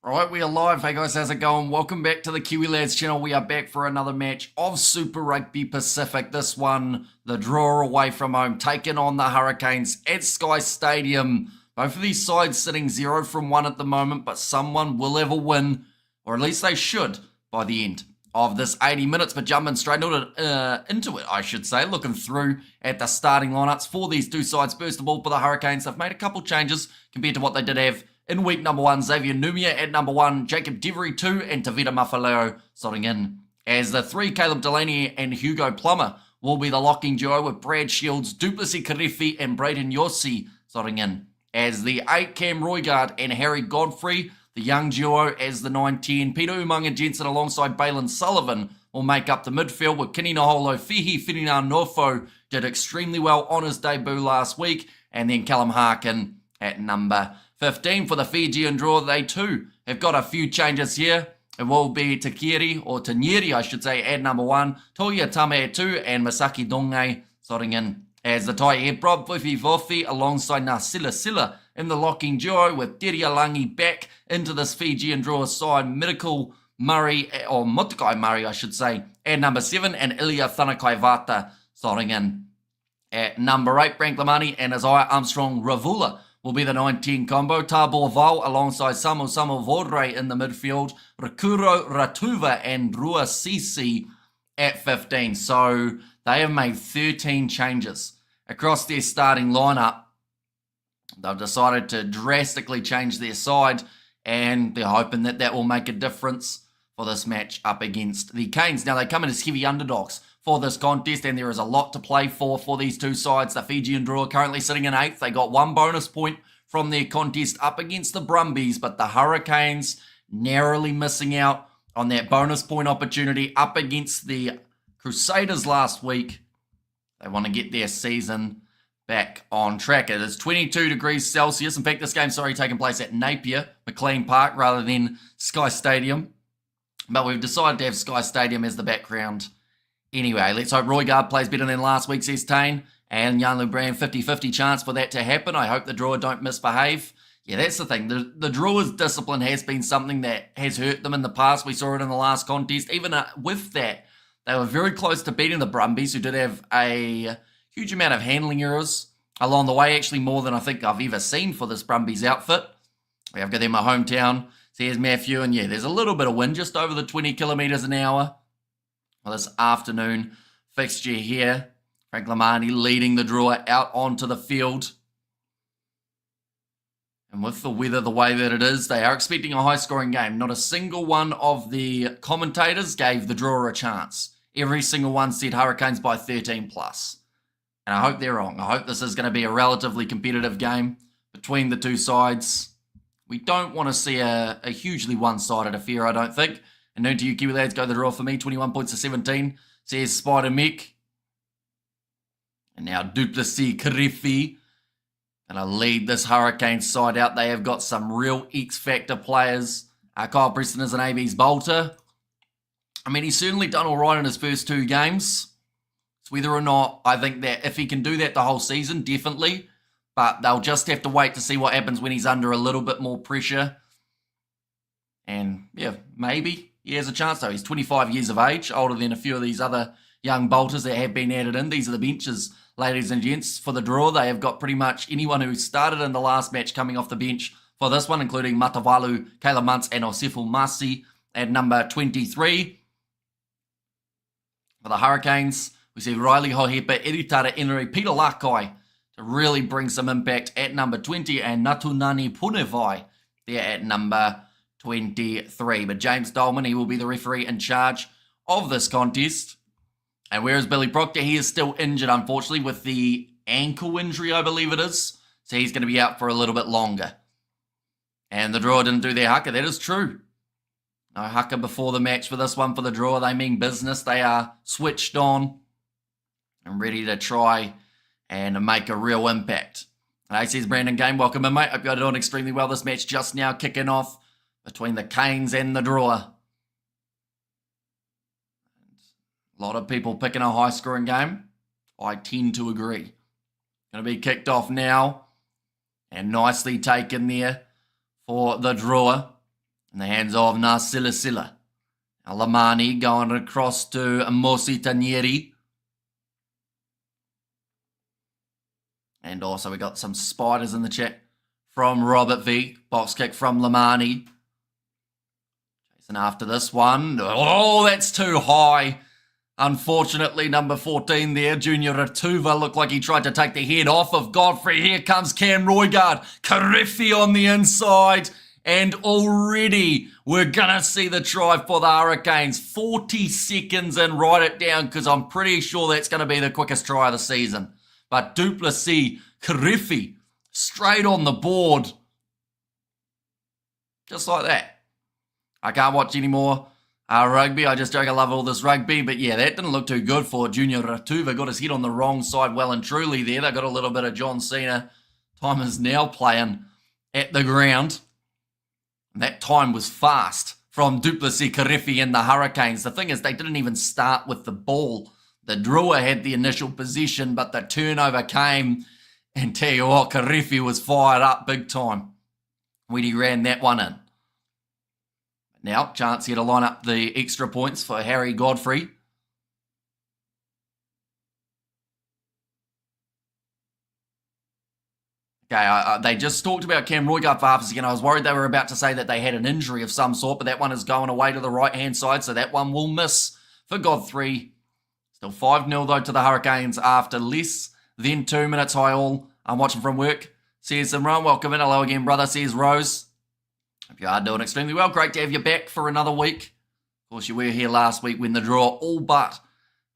Right, we are live. Hey guys, how's it going? Welcome back to the Kiwi Lads channel. We are back for another match of Super Rugby Pacific. This one, the draw away from home, taking on the Hurricanes at Sky Stadium. Both of these sides sitting 0 from 1 at the moment, but someone will have a win, or at least they should, by the end of this 80 minutes. But jumping straight into it, I should say, looking through at the starting lineups for these two sides. First of all, for the Hurricanes, they've made a couple changes compared to what they did have in week number 1. Xavier Numia at number 1, Jacob Devery 2, and Tavita Mafaleo slotting in as the 3. Caleb Delaney and Hugo Plummer will be the locking duo, with Brad Shields, Duplessis Karifi, and Braden Yossi slotting in as the 8. Cam Roygard and Harry Godfrey, the young duo, as the 9-10. Peter Umaga Jensen alongside Balin Sullivan will make up the midfield, with Kini Naholo Fihi Whirinā Nofo did extremely well on his debut last week, and then Callum Harkin at number 15 for the Fijian Drua. They too have got a few changes here. It will be Tanieri, I should say, at number 1, Toya Tame at 2, and Masaki Donge slotting in as the tight head. Rob Vofi alongside Nasila Silla in the locking duo, with Deria Langi back into this Fijian Drua side. Miracle Murray, or Mutakai Murray, I should say, at number 7, and Ilya Thanakaivata slotting in at number 8. Frank Lamani and Isaiah Armstrong Ravula will be the 9-10 combo. Tabor Val alongside Samu Vodre in the midfield. Rakuro Ratuva and Rua Sisi at 15. So they have made 13 changes across their starting lineup. They've decided to drastically change their side, and they're hoping that that will make a difference for this match up against the Canes. Now, they come in as heavy underdogs for this contest, and there is a lot to play for these two sides. The Fijian Drua currently sitting in 8th. They got 1 bonus point from their contest up against the Brumbies, but the Hurricanes narrowly missing out on that bonus point opportunity up against the Crusaders last week. They want to get their season back on track. It is 22 degrees Celsius. In fact, this game's taking place at Napier, McLean Park, rather than Sky Stadium. But we've decided to have Sky Stadium as the background anyway. Let's hope Roygard plays better than last week, says Tane. And Jan Brand, 50-50 chance for that to happen. I hope the Drua don't misbehave. Yeah, that's the thing. The Drua's discipline has been something that has hurt them in the past. We saw it in the last contest. Even with that, they were very close to beating the Brumbies, who did have a huge amount of handling errors along the way, actually more than I think I've ever seen for this Brumbies outfit. I've got them in my hometown. So here's Matthew, and yeah, there's a little bit of wind, just over the 20 kilometres an hour. Well, this afternoon fixture here. Frank Lamani leading the Drua out onto the field. And with the weather the way that it is, they are expecting a high-scoring game. Not a single one of the commentators gave the Drua a chance. Every single one said Hurricanes by 13 plus. And I hope they're wrong. I hope this is going to be a relatively competitive game between the two sides. We don't want to see a hugely one-sided affair, I don't think. And noon to you, Kiwi Lads, go the Drua for me. 21 points to 17, says Spider Mick. And now Duplessis Karifi going to lead this Hurricanes side out. They have got some real X-Factor players. Kyle Preston is an AB's bolter. I mean, he's certainly done all right in his first 2 games. It's whether or not, I think that if he can do that the whole season, definitely. But they'll just have to wait to see what happens when he's under a little bit more pressure. And yeah, maybe he has a chance though. He's 25 years of age, older than a few of these other young bolters that have been added in. These are the benches, ladies and gents, for the Drua. They have got pretty much anyone who started in the last match coming off the bench for this one, including Matavalu, Caleb Muntz, and Osifu Masi at number 23. For the Hurricanes, we see Riley Hohepa, Eritara Enri, Peter Lakai to really bring some impact at number 20, and Natunani Punevai there at number 23. But James Dolman, he will be the referee in charge of this contest. And whereas Billy Proctor, he is still injured, unfortunately, with the ankle injury, I believe it is. So he's going to be out for a little bit longer. And the Drua didn't do their haka. That is true. No haka before the match for this one for the Drua. They mean business. They are switched on and ready to try and make a real impact. And says Brandon Game, welcome in, mate. Hope you're doing extremely well. This match just now kicking off between the Canes and the Drua. A lot of people picking a high-scoring game. I tend to agree. Going to be kicked off now. And nicely taken there for the Drua. In the hands of Nasila Silla. Alamani going across to Mosi Tanieri. And also we got some spiders in the chat from Robert V. Box kick from Lamani. Chasing after this one. Oh, that's too high. Unfortunately, number 14 there, Junior Ratuva, looked like he tried to take the head off of Godfrey. Here comes Cam Roigard. Karifi on the inside. And already we're going to see the try for the Hurricanes. 40 seconds and write it down because I'm pretty sure that's going to be the quickest try of the season. But Duplessis, Karifi, straight on the board. Just like that. I can't watch any more rugby. I just joke I love all this rugby. But yeah, that didn't look too good for Junior Ratuva. Got his head on the wrong side well and truly there. They got a little bit of John Cena. Time is now playing at the ground. And that time was fast from Duplessis, Karifi and the Hurricanes. The thing is, they didn't even start with the ball. The Drua had the initial possession, but the turnover came. And tell you what, Karifi was fired up big time when he ran that one in. Now, chance here to line up the extra points for Harry Godfrey. Okay, they just talked about Cam Roigard for half a second. I was worried they were about to say that they had an injury of some sort, but that one is going away to the right-hand side, so that one will miss for Godfrey. Still 5-0, though, to the Hurricanes after less than 2 minutes. Hi, all. I'm watching from work. Says Simran, welcome in. Hello again, brother, says Rose. Hope you are doing extremely well. Great to have you back for another week. Of course, you were here last week when the draw all but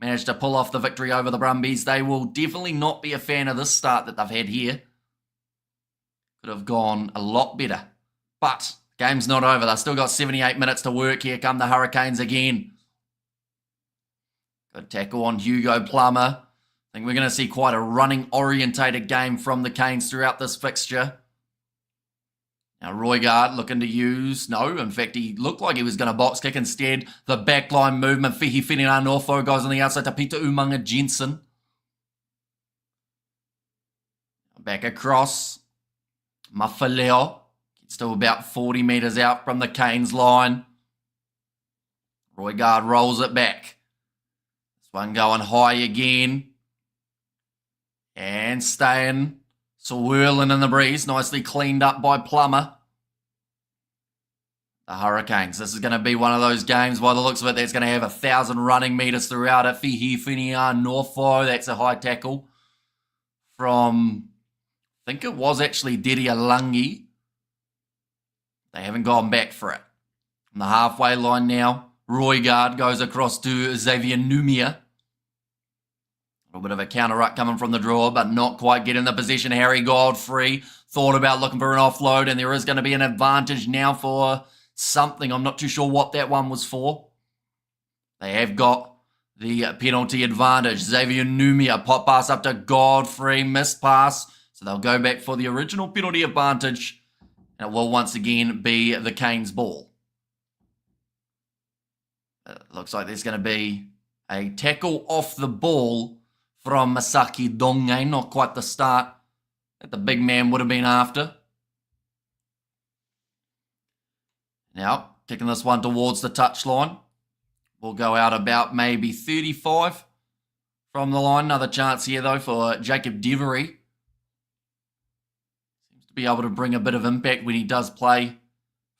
managed to pull off the victory over the Brumbies. They will definitely not be a fan of this start that they've had here. Could have gone a lot better. But game's not over. They've still got 78 minutes to work. Here come the Hurricanes again. Good tackle on Hugo Plummer. I think we're going to see quite a running-orientated game from the Canes throughout this fixture. Now, Roigard looking to use... No, in fact, he looked like he was going to box kick instead. The backline movement. Fihi Norfo goes on the outside to Peter Umanga Jensen. Back across. Mafaleo gets to about 40 metres out from the Canes line. Roigard rolls it back. This one going high again. And staying. Swirling in the breeze. Nicely cleaned up by Plummer. The Hurricanes. This is going to be one of those games, by the looks of it, that's going to have 1,000 running metres throughout it. Fihi Norfo. That's a high tackle from... I think it was actually Didier Lungi. They haven't gone back for it. On the halfway line now, Roigard goes across to Xavier Numia. A little bit of a counter-ruck coming from the draw, but not quite getting the position. Harry Godfrey thought about looking for an offload, and there is going to be an advantage now for something. I'm not too sure what that one was for. They have got the penalty advantage. Xavier Numia, pop pass up to Godfrey, missed pass. So they'll go back for the original penalty advantage, and it will once again be the Canes' ball. Looks like there's going to be a tackle off the ball from Masaki Donge. Not quite the start that the big man would have been after. Now, kicking this one towards the touchline. We'll go out about maybe 35 from the line. Another chance here, though, for Jacob Devery. Be able to bring a bit of impact when he does play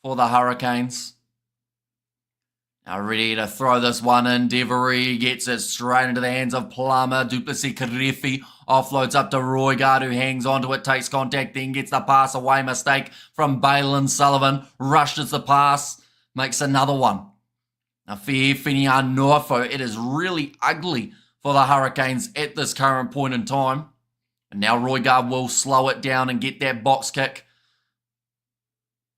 for the Hurricanes. Now ready to throw this one in. Devery gets it straight into the hands of Plummer. Duplessis Karifi offloads up to Roigard, who hangs onto it, takes contact, then gets the pass away. Mistake from Balin Sullivan. Rushes the pass, makes another one. Now Fijian Norfo. It is really ugly for the Hurricanes at this current point in time. And now Roigard will slow it down and get that box kick.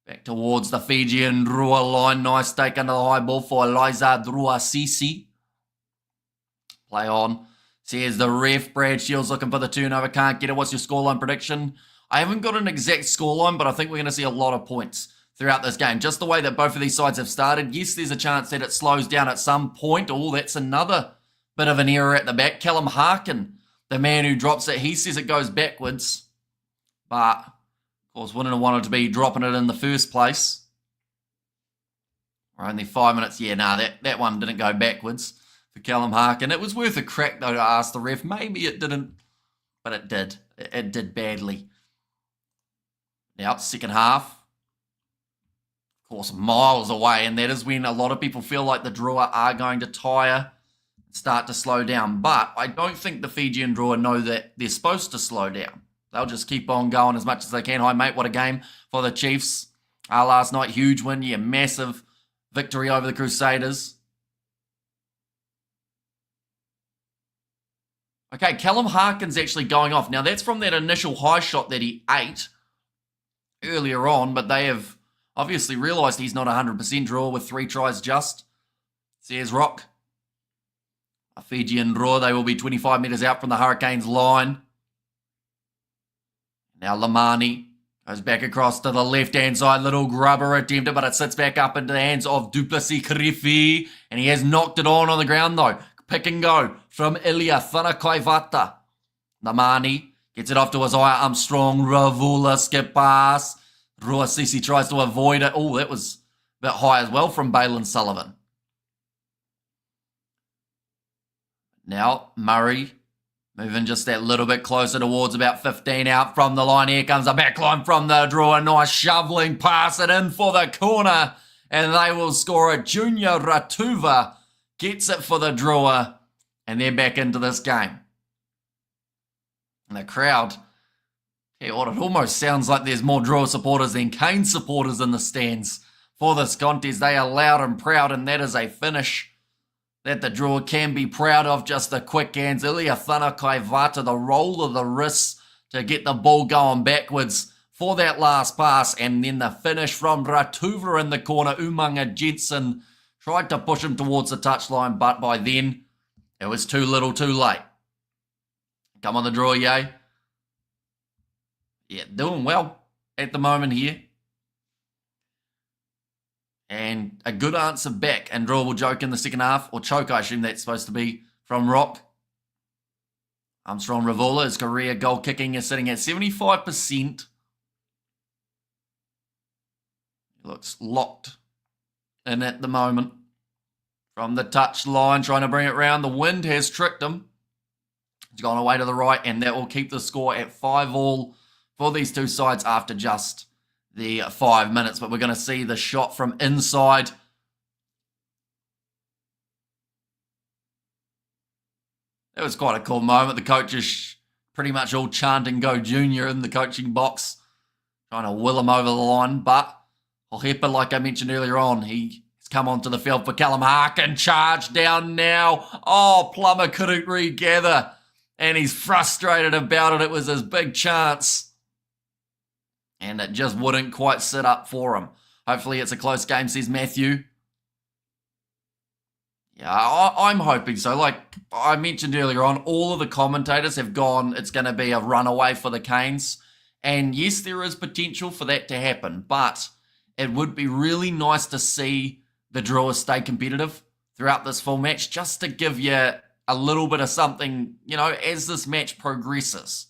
Back towards the Fijian Drua line. Nice take under the high ball for Eliza Drua Sisi. Play on. Says the ref. Brad Shields looking for the turnover. Can't get it. What's your scoreline prediction? I haven't got an exact scoreline, but I think we're going to see a lot of points throughout this game. Just the way that both of these sides have started. Yes, there's a chance that it slows down at some point. Oh, that's another bit of an error at the back. Callum Harkin, the man who drops it, he says it goes backwards. But, of course, wouldn't have wanted to be dropping it in the first place. We're only 5 minutes. Yeah, that one didn't go backwards for Callum Harkin. It was worth a crack, though, to ask the ref. Maybe it didn't, but it did. It did badly. Now, second half. Of course, miles away, and that is when a lot of people feel like the Drua are going to tire, start to slow down. But I don't think the Fijian Drua know that they're supposed to slow down. They'll just keep on going as much as they can. Hi, mate, what a game for the Chiefs. Last night, huge win. Yeah, massive victory over the Crusaders. Okay, Callum Harkin's actually going off. Now, that's from that initial high shot that he ate earlier on, but they have obviously realised he's not 100% draw with 3 tries just. Says Rock. A Fijian Drua, they will be 25 metres out from the Hurricanes line. Now Lamani goes back across to the left-hand side. Little grubber attempted, but it sits back up into the hands of Duplessis Karifi. And he has knocked it on the ground, though. Pick and go from Ilya Thanakaivata. Lamani gets it off to Isaiah Armstrong. Ravula skip pass. Ruasisi tries to avoid it. Oh, that was a bit high as well from Balin Sullivan. Now Murray moving just that little bit closer towards about 15 out from the line. Here comes a back line from the Drua. Nice shoveling pass it in for the corner. And they will score it. Junior Ratuva gets it for the Drua. And they're back into this game. And the crowd, it almost sounds like there's more Drua supporters than Kane supporters in the stands for this contest. They are loud and proud, and that is a finish that the Drua can be proud of. Just the quick hands. Ilya Thanakaivata, the roll of the wrists to get the ball going backwards for that last pass. And then the finish from Ratuva in the corner. Umanga Jensen tried to push him towards the touchline, but by then it was too little too late. Come on the Drua, yay. Yeah, doing well at the moment here. And a good answer back. And Drua will joke in the second half. Or choke, I assume that's supposed to be from Rock. Armstrong Ravula, his career goal kicking is sitting at 75%. He looks locked in at the moment. From the touch line, trying to bring it round. The wind has tricked him. He's gone away to the right. And that will keep the score at 5-all for these two sides after just the 5 minutes. But we're going to see the shot from inside. It was quite a cool moment. The coaches pretty much all chanting Go Junior in the coaching box, trying to will him over the line. But Hohepa, like I mentioned earlier on, he's come onto the field for Callum Harkin. Charge down now. Oh, Plummer couldn't regather. And he's frustrated about it. It was his big chance. And it just wouldn't quite sit up for him. Hopefully it's a close game, says Matthew. Yeah, I'm hoping so. Like I mentioned earlier on, all of the commentators have gone, it's going to be a runaway for the Canes. And yes, there is potential for that to happen. But it would be really nice to see the Drua stay competitive throughout this full match, just to give you a little bit of something, you know, as this match progresses.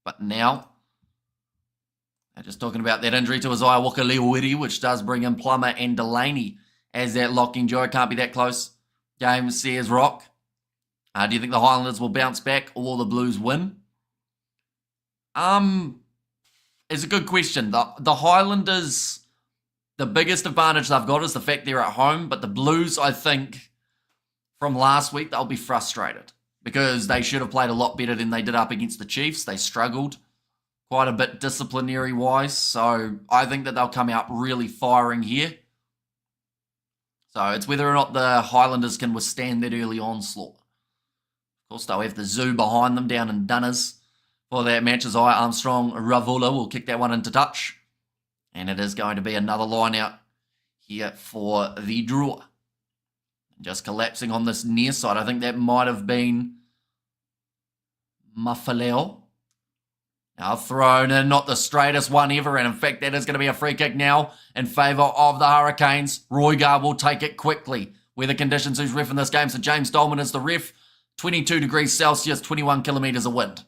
But now, just talking about that injury to Isaiah Wakaliwiri, which does bring in Plummer and Delaney as that locking duo. Can't be that close. Game, says Rock. Do you think the Highlanders will bounce back or will the Blues win? It's a good question. The Highlanders, the biggest advantage they've got is the fact they're at home, but the Blues, I think, from last week, they'll be frustrated because they should have played a lot better than they did up against the Chiefs. They struggled quite a bit disciplinary-wise, so I think that they'll come out really firing here. So it's whether or not the Highlanders can withstand that early onslaught. Of course, they'll have the zoo behind them down in Dunners for that match. Isaiah Armstrong Ravula will kick that one into touch. And it is going to be another line out here for the Drua. Just collapsing on this near side. I think that might have been Mafaleo. Now thrown in, not the straightest one ever. And in fact, that is going to be a free kick now in favour of the Hurricanes. Roygar will take it quickly. Weather conditions, who's ref in this game? So James Dolman is the ref. 22 degrees Celsius, 21 kilometres of wind.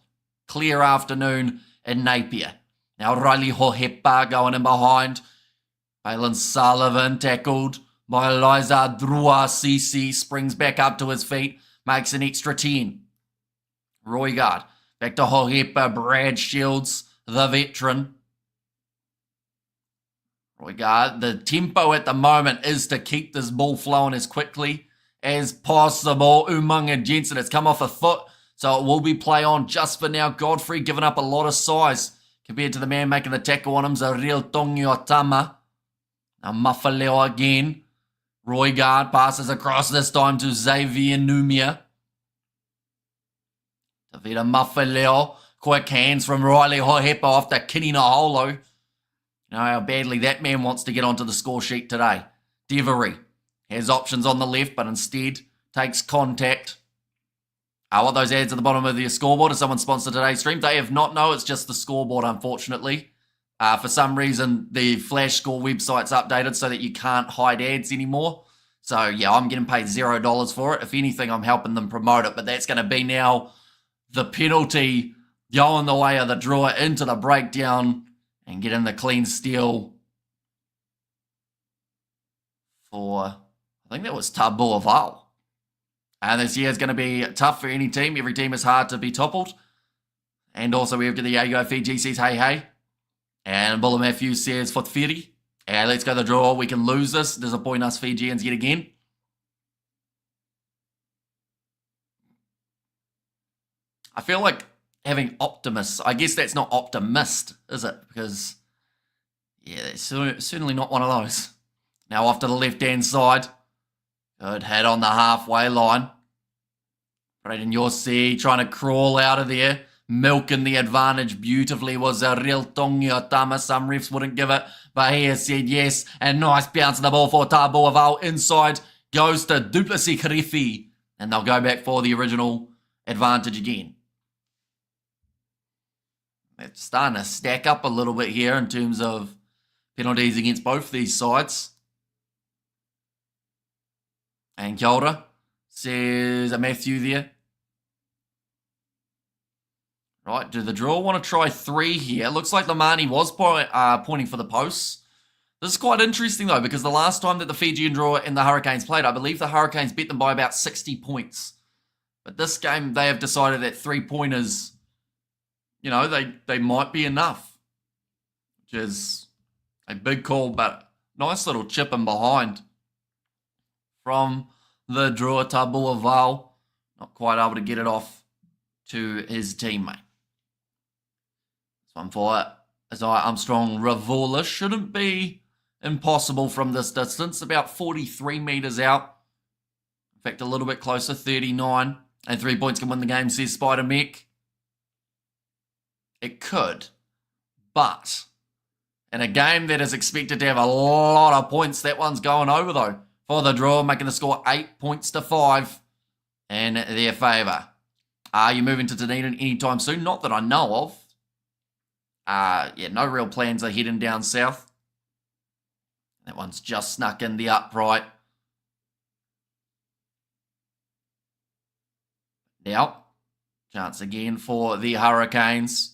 Clear afternoon in Napier. Now Riley Hohepa going in behind. Phelan Sullivan tackled by Liza Drua CC, springs back up to his feet, makes an extra 10. Roigard, back to Hohepa, Brad Shields, the veteran. Roigard, the tempo at the moment is to keep this ball flowing as quickly as possible. Umaga Jensen, it's come off a foot, so it will be play on just for now. Godfrey giving up a lot of size compared to the man making the tackle on him, Zaril Tongiotama. Now Mafaleo again. Roigard passes across this time to Xavier Numia. Tavita Mafaleo. Quick hands from Riley Hohepa off to Kinina Holo. You know how badly that man wants to get onto the score sheet today. Devery has options on the left, but instead takes contact. What those ads at the bottom of the scoreboard? Is someone sponsored today's stream? They have not. No, it's just the scoreboard, unfortunately. For some reason, the Flash Score website's updated so that you can't hide ads anymore. So, yeah, I'm getting paid $0 for it. If anything, I'm helping them promote it. But that's going to be now the penalty going the way of the Drua into the breakdown and getting the clean steal for, I think that was Taboa Val. And this year is going to be tough for any team. Every team is hard to be toppled. And also we have to the Diego Fiji says, hey, hey. And Bulla Matthews says, Fotfiri. And let's go the draw. We can lose this. Disappoint us Fijians yet again. I feel like having optimists. I guess that's not optimist, is it? Because, yeah, it's certainly not one of those. Now off to the left-hand side. Good hit on the halfway line. Braden Yossi trying to crawl out of there. Milking the advantage beautifully was a real Tongiotama. Some refs wouldn't give it, but he has said yes. And nice bounce of the ball for Taboa Val. Inside goes to Duplessis Karefi. And they'll go back for the original advantage again. It's starting to stack up a little bit here in terms of penalties against both these sides. And kia ora, says a Matthew there. Right, do the Drua want to try 3 here? Looks like Lamani was pointing for the posts. This is quite interesting, though, because the last time that the Fijian Drua and the Hurricanes played, I believe the Hurricanes beat them by about 60 points. But this game, they have decided that 3-pointers, you know, they might be enough. Which is a big call, but nice little chip in behind from the Drua. Taboa Val. Not quite able to get it off to his teammate. This one for Isaiah Armstrong Ravola. Shouldn't be impossible from this distance. About 43 metres out. In fact, a little bit closer, 39. And 3 points can win the game, says Spider Mech. It could. But in a game that is expected to have a lot of points, that one's going over, though. For the Drua, making the score 8 points to 5 in their favour. Are you moving to Dunedin anytime soon? Not that I know of. Yeah, no real plans are heading down south. That one's just snuck in the upright. Now, chance again for the Hurricanes.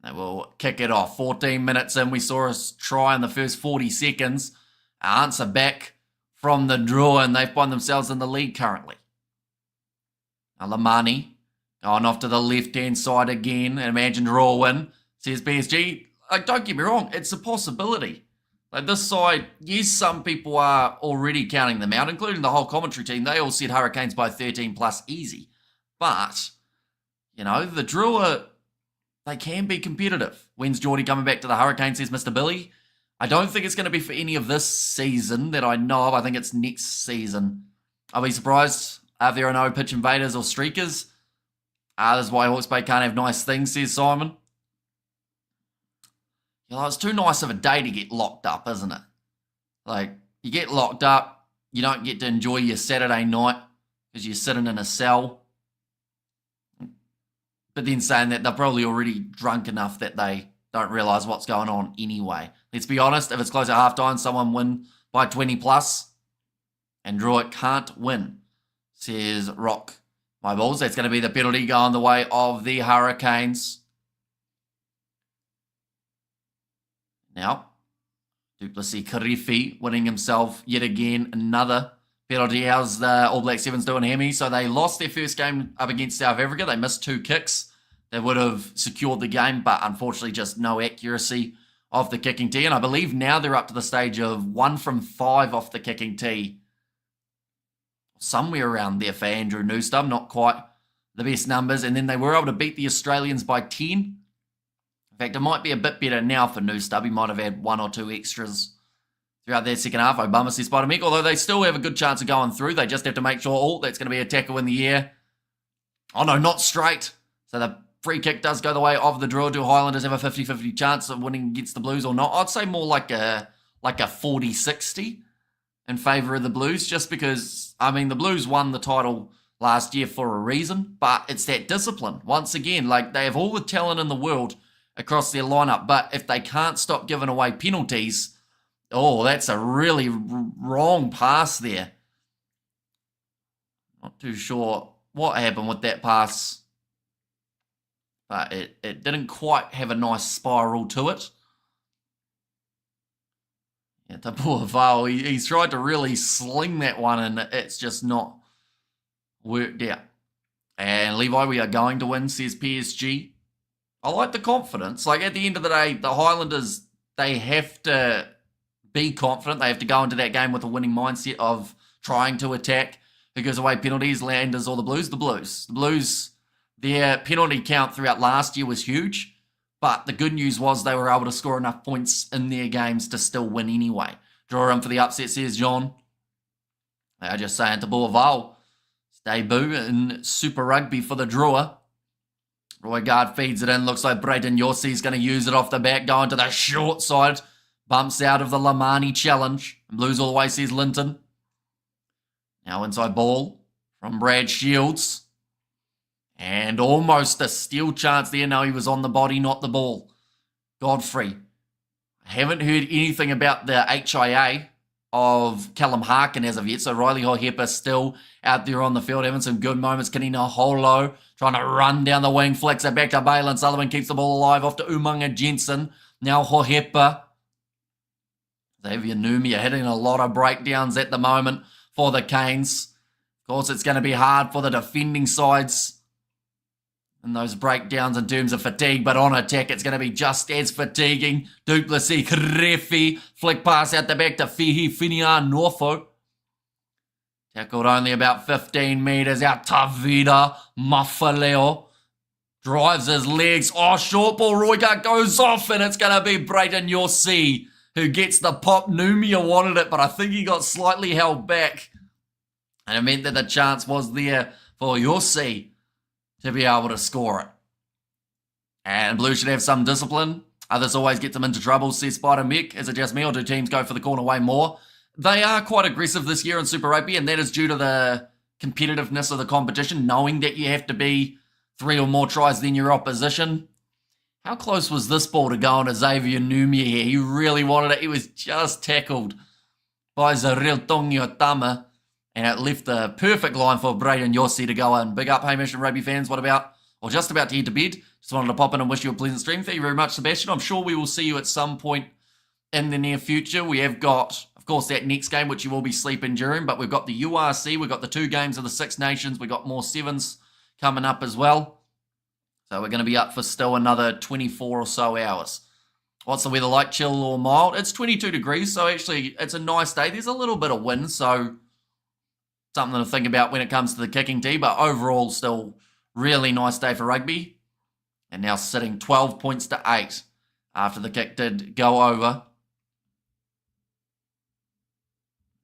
They will kick it off. 14 minutes in, we saw us try in the first 40 seconds. Answer back from the Drua, and they find themselves in the lead currently. Now Lamani going off to the left-hand side again. Imagine Drua win, says PSG. Don't get me wrong, it's a possibility. Like this side, yes, some people are already counting them out, including the whole commentary team. They all said Hurricanes by 13 plus easy. But, you know, the Drua, they can be competitive. When's Geordie coming back to the Hurricanes, says Mr. Billy. I don't think it's going to be for any of this season that I know of. I think it's next season. I'll be surprised if there are no pitch invaders or streakers. This is why Hawke's Bay can't have nice things, says Simon. You know, it's too nice of a day to get locked up, isn't it? Like, you get locked up, you don't get to enjoy your Saturday night because you're sitting in a cell. But then saying that they're probably already drunk enough that they don't realise what's going on anyway. Let's be honest, if it's close at halftime, someone win by 20 plus, and Drua can't win, says Rock. My balls, that's going to be the penalty going the way of the Hurricanes. Now, Duplessis Karifi winning himself yet again another penalty. How's the All Black Sevens doing, Hemi? So they lost their first game up against South Africa. They missed 2 kicks. They would have secured the game, but unfortunately just no accuracy of the kicking tee. And I believe now they're up to the stage of 1 from 5 off the kicking tee. Somewhere around there for Andrew Newstum. Not quite the best numbers. And then they were able to beat the Australians by 10. In fact, it might be a bit better now for Newstub. He might have had 1 or 2 extras throughout their second half. Obama says Spider-Mick, although they still have a good chance of going through. They just have to make sure, that's going to be a tackle in the air. Oh no, not straight. So the free kick does go the way of the Drua. Do Highlanders have a 50-50 chance of winning against the Blues or not? I'd say more like a 40-60 in favour of the Blues, just because, I mean, the Blues won the title last year for a reason, but it's that discipline. Once again, like, they have all the talent in the world across their lineup, but if they can't stop giving away penalties, that's a really wrong pass there. Not too sure what happened with that pass, but it didn't quite have a nice spiral to it. Yeah, Tapua Val, he's tried to really sling that one, and it's just not worked out. And Levi, we are going to win, says PSG. I like the confidence. Like, at the end of the day, the Highlanders, they have to be confident. They have to go into that game with a winning mindset of trying to attack. Who goes away penalties, Landers or the Blues? The Blues. The Blues, their penalty count throughout last year was huge, but the good news was they were able to score enough points in their games to still win anyway. Draw in for the upset, says John. They are just saying to Boaval, debut in Super Rugby for the Drua. Roygaard feeds it in. Looks like Brayden Yossi's going to use it off the back, going to the short side. Bumps out of the Lamani challenge. Blues all the way, says Linton. Now inside ball from Brad Shields. And almost a steal chance there. No, he was on the body, not the ball. Godfrey. I haven't heard anything about the HIA of Callum Harkin as of yet. So Riley Hohepa still out there on the field, having some good moments. Kanina Holo trying to run down the wing, flicks it back to Balin. Sullivan keeps the ball alive off to Umanga Jensen. Now Hohepa. Xavier Numia hitting a lot of breakdowns at the moment for the Canes. Of course, it's going to be hard for the defending sides in those breakdowns in terms of fatigue, but on attack, it's going to be just as fatiguing. Duplessis, Krefi, flick pass out the back to Fihi Finian Norfolk. Tackled only about 15 metres out. Tavida, Mafaleo drives his legs. Short ball, Roygaard goes off, and it's going to be Brayden Yossi who gets the pop. Numia wanted it, but I think he got slightly held back. And it meant that the chance was there for Yossi to be able to score it. And Blue should have some discipline. This always gets them into trouble, says Spider Mick. Is it just me, or do teams go for the corner way more? They are quite aggressive this year in Super Rugby, and that is due to the competitiveness of the competition, knowing that you have to be 3 or more tries than your opposition. How close was this ball to going to Xavier Numia here? He really wanted it. He was just tackled by Zaril Tongiotama, and it left the perfect line for Brayden Yossi to go in. Big up, Hamish and Rugby fans. What about, or just about to head to bed? Just wanted to pop in and wish you a pleasant stream. Thank you very much, Sebastian. I'm sure we will see you at some point in the near future. We have got, of course, that next game, which you will be sleeping during, but we've got the URC, we've got the 2 games of the Six Nations, we've got more sevens coming up as well. So we're going to be up for still another 24 or so hours. What's the weather like, chill or mild? It's 22 degrees, so actually it's a nice day. There's a little bit of wind, so something to think about when it comes to the kicking tee, but overall still really nice day for rugby. And now sitting 12 points to 8 after the kick did go over.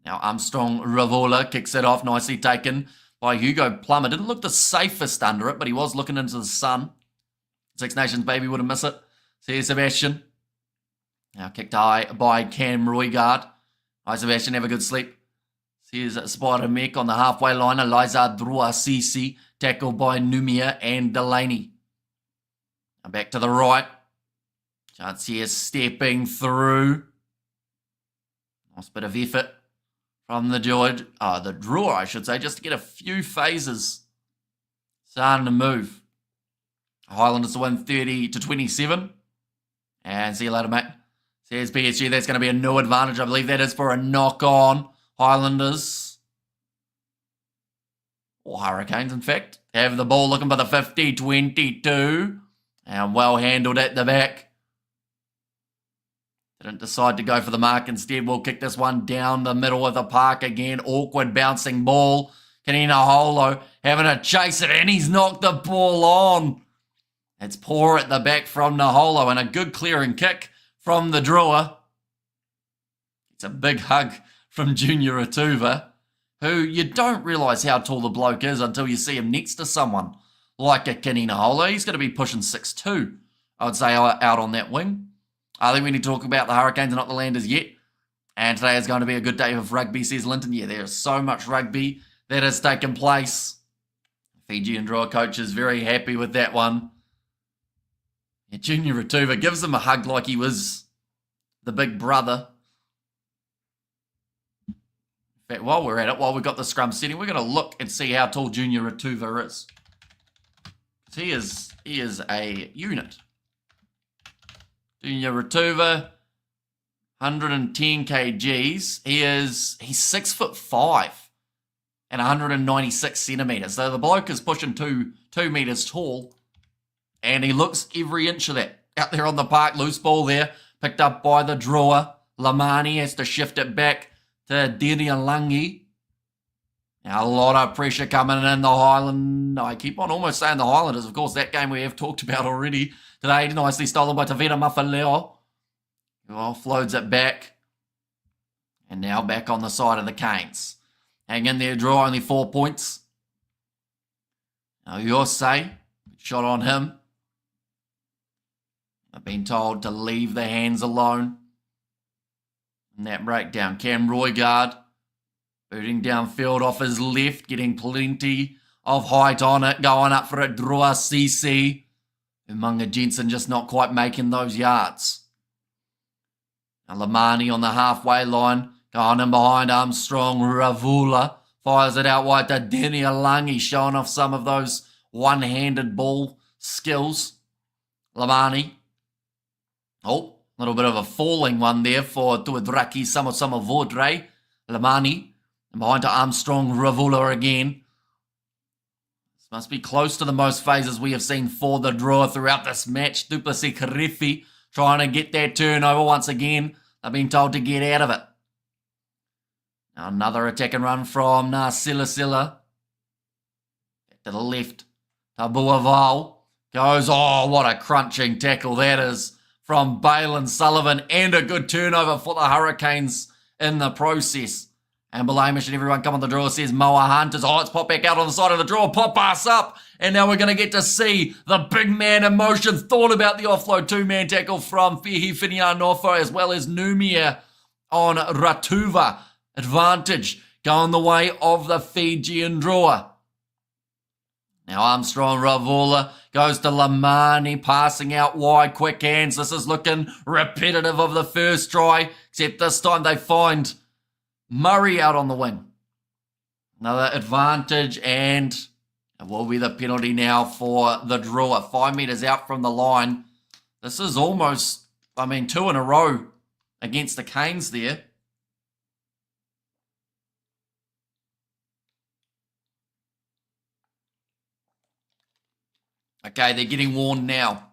Now Armstrong Ravola kicks it off, nicely taken by Hugo Plummer. Didn't look the safest under it, but he was looking into the sun. Six Nations baby wouldn't miss it. See Sebastian. Now kicked high by Cam Roygaard. Hi Sebastian, have a good sleep. Here's Spider Mick on the halfway line. Eliza Drua Sisi, tackled by Numia and Delaney. Now back to the right. Chance here stepping through. Nice bit of effort from the Drua, I should say, just to get a few phases starting to move. Highlanders to win 30-27. And see you later, mate. Says PSG, that's going to be a new advantage. I believe that is for a knock-on. Highlanders, or Hurricanes, in fact, have the ball looking for the 50-22. And well handled at the back. Didn't decide to go for the mark. Instead, we'll kick this one down the middle of the park again. Awkward bouncing ball. Kanina Holo having a chase it, and he's knocked the ball on. It's poor at the back from Naholo, and a good clearing kick from the Drua. It's a big hug from Junior Atuva, who you don't realise how tall the bloke is until you see him next to someone like a Kanina Holo. He's going to be pushing 6'2", I would say, out on that wing. I think we need to talk about the Hurricanes and not the Landers yet. And today is going to be a good day of rugby, says Linton. Yeah, there is so much rugby that has taken place. Fijian Drua coach is very happy with that one. Yeah, Junior Atuva gives him a hug like he was the big brother. In fact, while we're at it, while we've got the scrum setting, we're going to look and see how tall Junior Atuva is. He is a unit. Junior Atuva, 110 kgs. He's 6'5" and 196 centimeters. So the bloke is pushing two meters tall, and he looks every inch of that. Out there on the park, loose ball there, picked up by the Drua. Lamani has to shift it back to Dirialangi. Now, a lot of pressure coming in the Highland. I keep on almost saying the Highlanders. Of course, that game we have talked about already today. Nicely stolen by Tavita Mafaleo, who offloads it back. And now back on the side of the Canes. Hang in there, draw only 4 points. Now, Yosei, shot on him. I've been told to leave the hands alone. And that breakdown. Cam Roygaard booting downfield off his left, getting plenty of height on it, going up for it. Drua CC. Umunga Jensen just not quite making those yards. Now Lamani on the halfway line, going in behind Armstrong. Ravula fires it out wide to Dirialangi, showing off some of those one-handed ball skills. Lamani. Oh, a little bit of a falling one there for Tuadraki Samosama Vodre. Lamani. And behind to Armstrong, Ravula again. This must be close to the most phases we have seen for the Drua throughout this match. Duplessis Karifi trying to get that turnover once again. They've been told to get out of it. Now another attack and run from Silasila. Back to the left. Tabuaval goes, oh, what a crunching tackle that is from Balin Sullivan. And a good turnover for the Hurricanes in the process. And Belamish and everyone come on the draw, says Moa Hunters. Oh, it's popped back out on the side of the draw. Pop pass up. And now we're going to get to see the big man in motion. Thought about the offload two-man tackle from Fihi Finianofo as well as Numia on Ratuva. Advantage going the way of the Fijian Drua. Now Armstrong Ravula goes to Lamani, passing out wide, quick hands. This is looking repetitive of the first try, except this time they find Murray out on the wing. Another advantage, and it will be the penalty now for the Drua. 5 meters out from the line. This is almost, 2 in a row against the Canes there. Okay, they're getting warned now.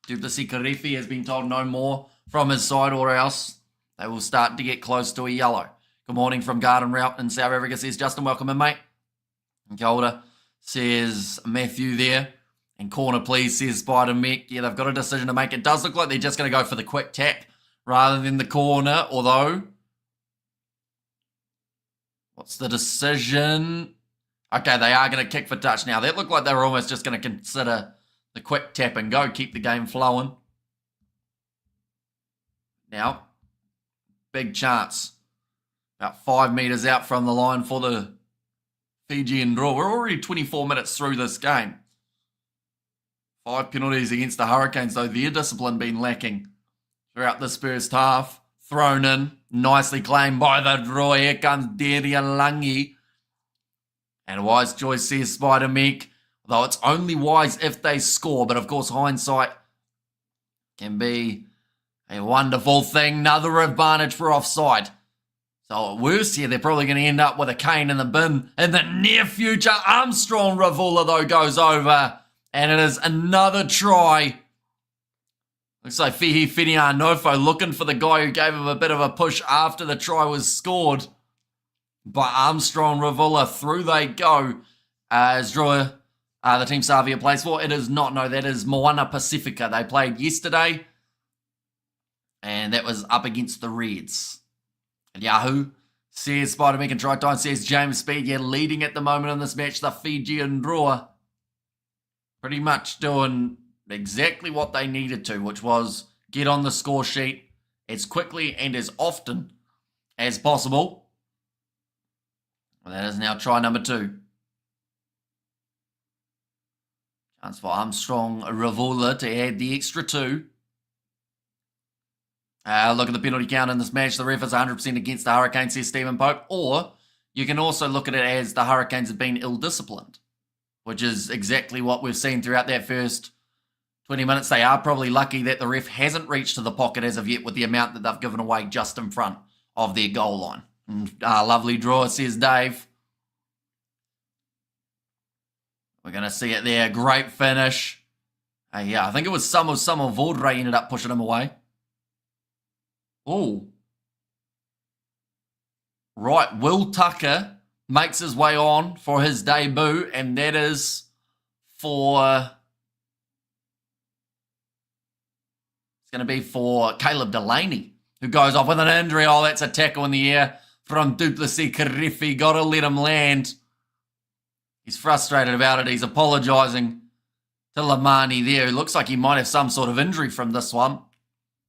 Duplessis Karifi has been told no more from his side, or else they will start to get close to a yellow. Good morning from Garden Route in South Africa, says Justin. Welcome in, mate. And Calder says Matthew there. And corner, please, says Spider Mech. Yeah, they've got a decision to make. It does look like they're just going to go for the quick tap rather than the corner, although... What's the decision? Okay, they are going to kick for touch now. That looked like they were almost just going to consider the quick tap and go, keep the game flowing. Now, big chance. About 5 meters out from the line for the Fijian Drua. We're already 24 minutes through this game. 5 penalties against the Hurricanes, though their discipline been lacking throughout this first half. Thrown in, nicely claimed by the Drua. Here comes Dirialangi. And wise choice, says Spider Meek. Though it's only wise if they score, but of course hindsight can be A wonderful thing, another advantage for offside. So at worst here, they're probably going to end up with a cane in the bin in the near future. Armstrong Ravula, though, goes over. And it is another try. Looks like Fijian Nofo looking for the guy who gave him a bit of a push after the try was scored. By Armstrong Ravula, through they go. As Drua, the team Savia plays for. It is not, no, that is Moana Pacifica. They played yesterday. And that was up against the Reds. And Yahoo says Spider-Man can try time, says James Speed. Yeah, leading at the moment in this match, the Fijian Drua. Pretty much doing exactly what they needed to, which was get on the score sheet as quickly and as often as possible. Well, that is now try number 2. Chance for Armstrong Ravula to add the extra 2. Look at the penalty count in this match. The ref is 100% against the Hurricanes, says Stephen Pope. Or you can also look at it as the Hurricanes have been ill-disciplined, which is exactly what we've seen throughout that first 20 minutes. They are probably lucky that the ref hasn't reached to the pocket as of yet with the amount that they've given away just in front of their goal line. Lovely draw, says Dave. We're going to see it there. Great finish. Yeah, I think it was some of Vaudrey ended up pushing him away. Oh. Right, Will Tucker makes his way on for his debut, and that is for... It's going to be for Caleb Delaney, who goes off with an injury. Oh, that's a tackle in the air from Duplessis Karifi. Got to let him land. He's frustrated about it. He's apologising to Lamani there. It looks like he might have some sort of injury from this one.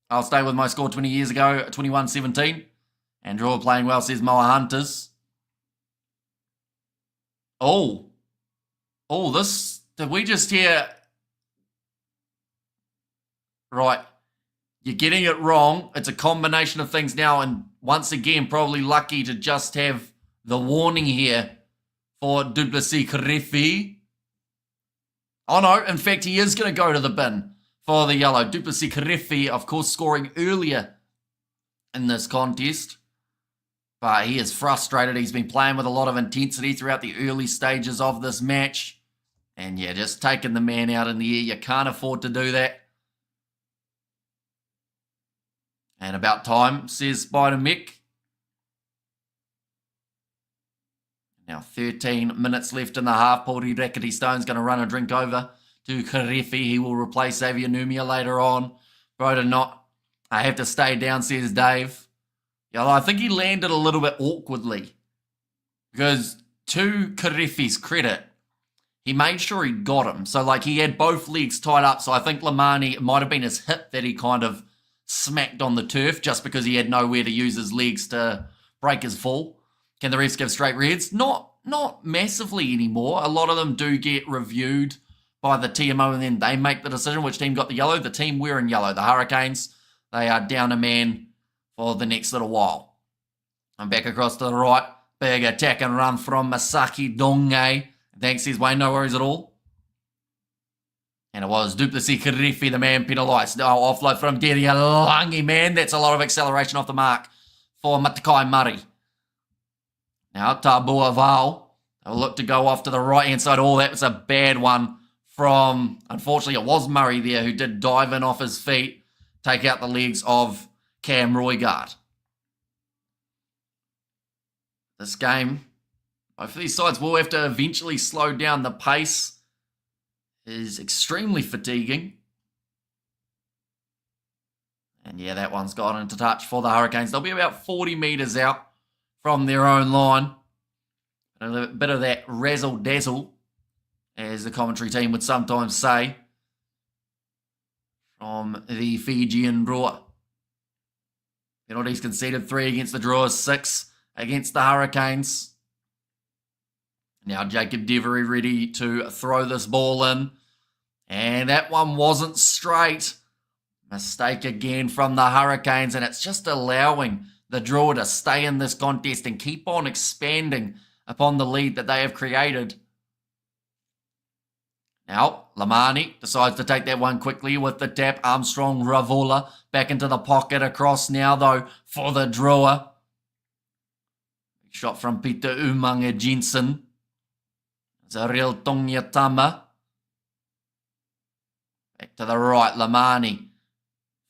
I'll stay with my score 20 years ago, 21-17. And Drua playing well, says Moa Hunters. Oh, this, did we just hear? Right, you're getting it wrong. It's a combination of things now, and once again, probably lucky to just have the warning here for Duplessis Karifi. Oh no, in fact, he is going to go to the bin for the yellow. Duplessis Karifi, of course, scoring earlier in this contest. But he is frustrated. He's been playing with a lot of intensity throughout the early stages of this match. And yeah, just taking the man out in the air. You can't afford to do that. And about time, says Spider Mick. Now 13 minutes left in the half. Pauri Rackety Stone's going to run a drink over to Karifi. He will replace Xavier Numia later on. Broder not. I have to stay down, says Dave. Yeah, I think he landed a little bit awkwardly. Because to Karifi's credit, he made sure he got him. So like he had both legs tied up. So I think Lamani, it might have been his hip that he kind of smacked on the turf just because he had nowhere to use his legs to break his fall. Can the refs give straight reds? Not massively anymore. A lot of them do get reviewed by the TMO and then they make the decision which team got the yellow. The team wearing yellow, the Hurricanes, they are down a man for the next little while. I'm back across to the right. Big attack and run from Masaki Donge. Thanks, says Wayne, no worries at all. And it was Duplessis Karifi, the man penalised. Oh, offload from Deria Langi, man. That's a lot of acceleration off the mark for Matakai Murray. Now, Tabua Val. They'll look to go off to the right-hand side. Oh, that was a bad one from, unfortunately, it was Murray there who did dive in off his feet, take out the legs of Cam Roygard. This game, both of these sides will have to eventually slow down. The pace is extremely fatiguing. And yeah, that one's got into touch for the Hurricanes. They'll be about 40 metres out from their own line. A bit of that razzle-dazzle, as the commentary team would sometimes say, from the Fijian Drua. Penalties conceded, 3 against the Drua, 6 against the Hurricanes. Now Jacob Devery ready to throw this ball in. And that one wasn't straight. Mistake again from the Hurricanes, and it's just allowing the Drua to stay in this contest and keep on expanding upon the lead that they have created. Now, Lamani decides to take that one quickly with the tap. Armstrong, Ravola back into the pocket. Across now, though, for the Drua. Shot from Peter Umaga Jensen. It's a real Tongyatama. Back to the right, Lamani.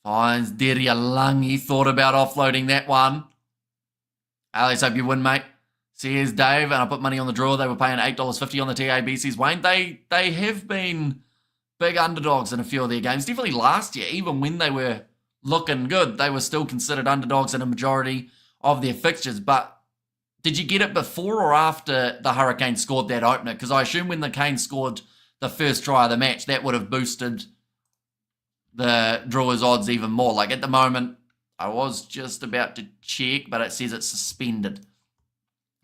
Finds Deria Langi. Thought about offloading that one. Let's hope you win, mate. Says Dave, and I put money on the draw. They were paying $8.50 on the TAB. Says Wayne. They have been big underdogs in a few of their games. Definitely last year, even when they were looking good, they were still considered underdogs in a majority of their fixtures. But did you get it before or after the Hurricanes scored that opener? Because I assume when the Canes scored the first try of the match, that would have boosted the Drua's odds even more. Like at the moment, I was just about to check, but it says it's suspended.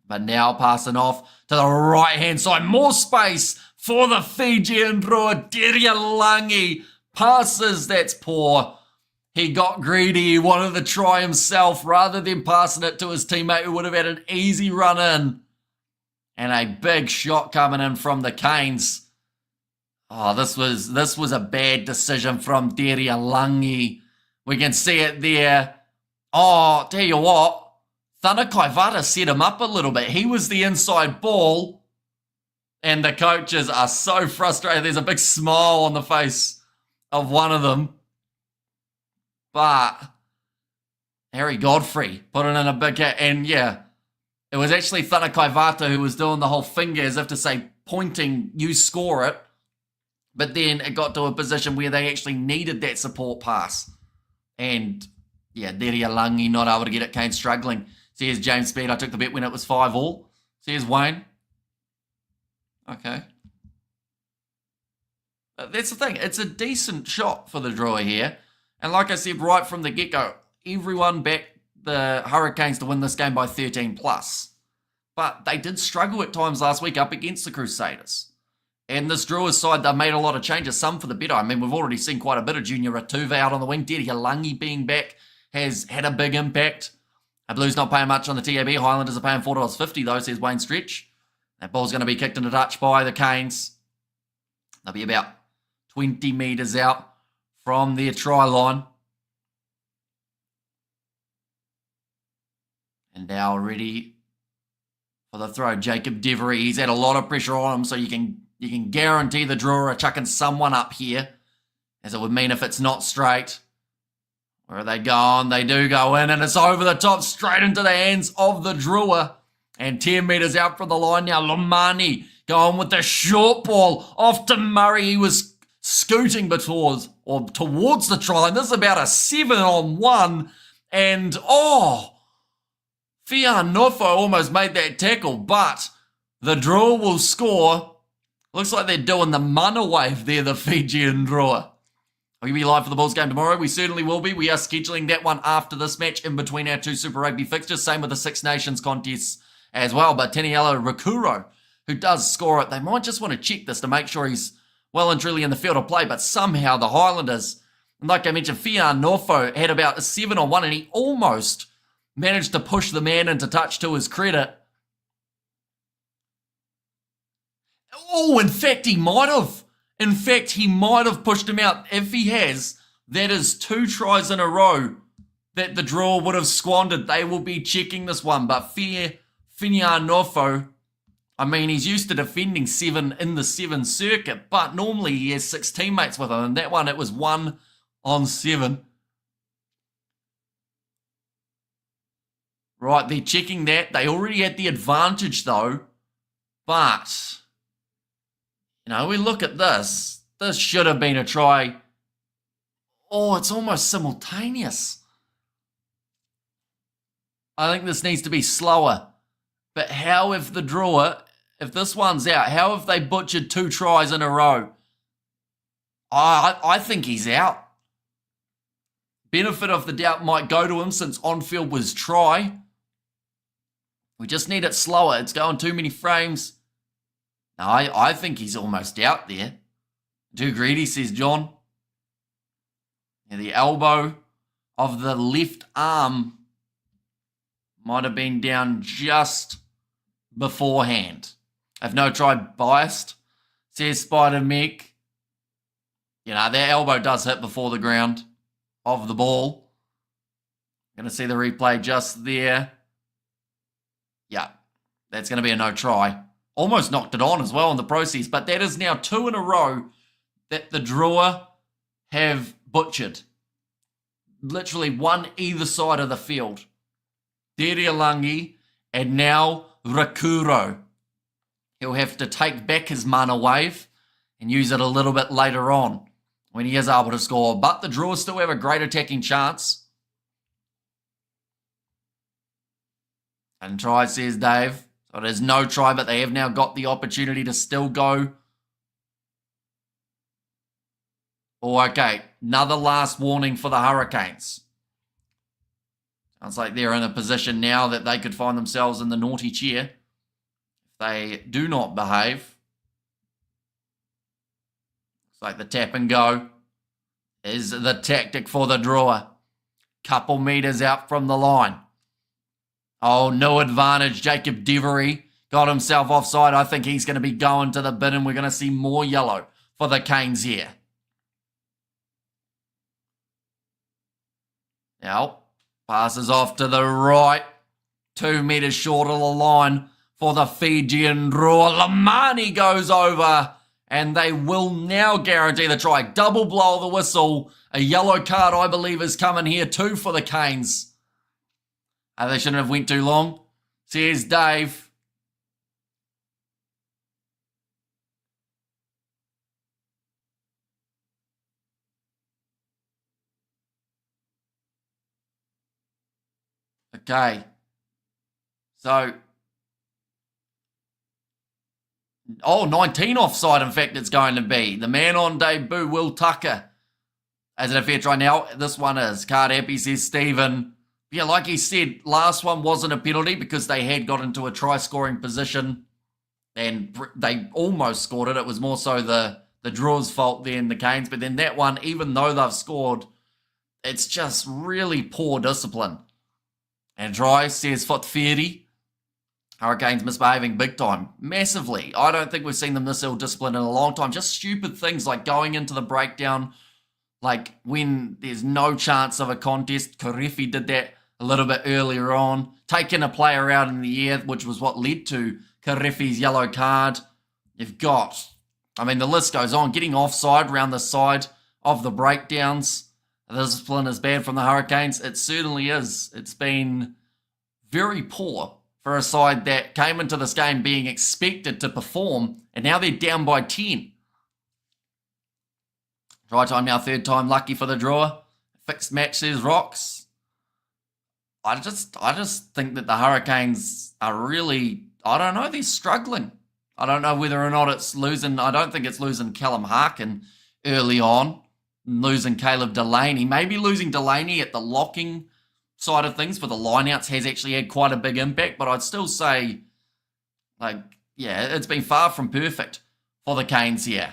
But now passing off to the right-hand side. More space for the Fijian Drua. Deria Langi passes. That's poor. He got greedy. He wanted the try himself rather than passing it to his teammate who would have had an easy run in. And a big shot coming in from the Canes. Oh, this was a bad decision from Deria Langi. We can see it there. Oh, tell you what. Thana Kaivata set him up a little bit. He was the inside ball. And the coaches are so frustrated. There's a big smile on the face of one of them. But Harry Godfrey put it in a big hit. And yeah, it was actually Thana Kaivata who was doing the whole finger as if to say, pointing, you score it. But then it got to a position where they actually needed that support pass. And yeah, Deria Langi not able to get it. Kane struggling. Says James Speed, I took the bet when it was 5-all. Says Wayne. Okay. That's the thing. It's a decent shot for the Drua here. And like I said right from the get-go, everyone backed the Hurricanes to win this game by 13 plus. But they did struggle at times last week up against the Crusaders. And this Drua's side, they made a lot of changes, some for the better. I mean, we've already seen quite a bit of Junior Ratuva out on the wing. Deria Langi being back has had a big impact. Blues not paying much on the TAB. Highlanders are paying $4.50 though, says Wayne Stretch. That ball's going to be kicked into touch by the Canes. They'll be about 20 metres out from their try line. And now ready for the throw. Jacob Devery. He's had a lot of pressure on him, so you can guarantee the Drua are chucking someone up here, as it would mean if it's not straight. Where are they going? They do go in, and it's over the top, straight into the hands of the Drua. And 10 metres out from the line now, Lamani going with the short ball off to Murray. He was scooting towards the try line. This is about a 7-on-1. And, Fianofo almost made that tackle, but the Drua will score. Looks like they're doing the mana wave there, the Fijian Drua. Will be live for the Bulls game tomorrow? We certainly will be. We are scheduling that one after this match in between our two Super Rugby fixtures. Same with the Six Nations contests as well. But Taniela Rakuro, who does score it, they might just want to check this to make sure he's well and truly in the field of play. But somehow the Highlanders, like I mentioned, Fianofo had about a 7-on-1 and he almost managed to push the man into touch to his credit. Oh, in fact, he might have. In fact, he might have pushed him out. If he has, that is 2 tries in a row that the Drua would have squandered. They will be checking this one. But Fianofo, I mean, he's used to defending 7 in the 7 circuit, but normally he has 6 teammates with him. And that one, it was 1-on-7. Right, they're checking that. They already had the advantage, though. But we look at this. This should have been a try. Oh, it's almost simultaneous. I think this needs to be slower. But how if the Drua, if this one's out, how have they butchered 2 tries in a row? I think he's out. Benefit of the doubt might go to him since on-field was try. We just need it slower. It's going too many frames. No, I think he's almost out there. Too greedy, says John. Yeah, the elbow of the left arm might have been down just beforehand. If no try biased, says Spider Mick. You know, their elbow does hit before the ground of the ball. Going to see the replay just there. Yeah, that's going to be a no try. Almost knocked it on as well in the process, but that is now 2 in a row that the Drua have butchered. Literally one either side of the field. Derialangi and now Rakuro. He'll have to take back his mana wave and use it a little bit later on when he is able to score. But the Drua still have a great attacking chance. And try, says Dave. So there's no try, but they have now got the opportunity to still go. Oh, okay. Another last warning for the Hurricanes. Sounds like they're in a position now that they could find themselves in the naughty chair if they do not behave. Looks like the tap and go is the tactic for the Drua. Couple metres out from the line. Oh, no advantage. Jacob Devery got himself offside. I think he's going to be going to the bin, and we're going to see more yellow for the Canes here. Now, passes off to the right. 2 metres short of the line for the Fijian Drua. Lamani goes over, and they will now guarantee the try. Double blow of the whistle. A yellow card, I believe, is coming here too for the Canes. They shouldn't have went too long. Says Dave. Okay. So. 19 offside, in fact, it's going to be. The man on debut, Will Tucker. As it a fair try now, this one is. Card happy, says Stephen. Yeah, like he said, last one wasn't a penalty because they had got into a try-scoring position and they almost scored it. It was more so the Drua's fault than the Canes. But then that one, even though they've scored, it's just really poor discipline. And try, says Fotferi. Hurricanes misbehaving big time. Massively. I don't think we've seen them this ill-disciplined in a long time. Just stupid things like going into the breakdown, like when there's no chance of a contest. Karefi did that a little bit earlier on, taking a player out in the air, which was what led to Karefi's yellow card. You've got, the list goes on, getting offside around the side of the breakdowns. The discipline is bad from the Hurricanes. It certainly is. It's been very poor for a side that came into this game being expected to perform, and now they're down by 10. Try time now, third time lucky for the Drua. Fixed match, says Rocks. I just think that the Hurricanes are really, they're struggling. I don't know whether or not it's losing, I don't think it's losing Callum Harkin early on, losing Caleb Delaney, maybe losing Delaney at the locking side of things for the lineouts has actually had quite a big impact, but I'd still say, it's been far from perfect for the Canes here.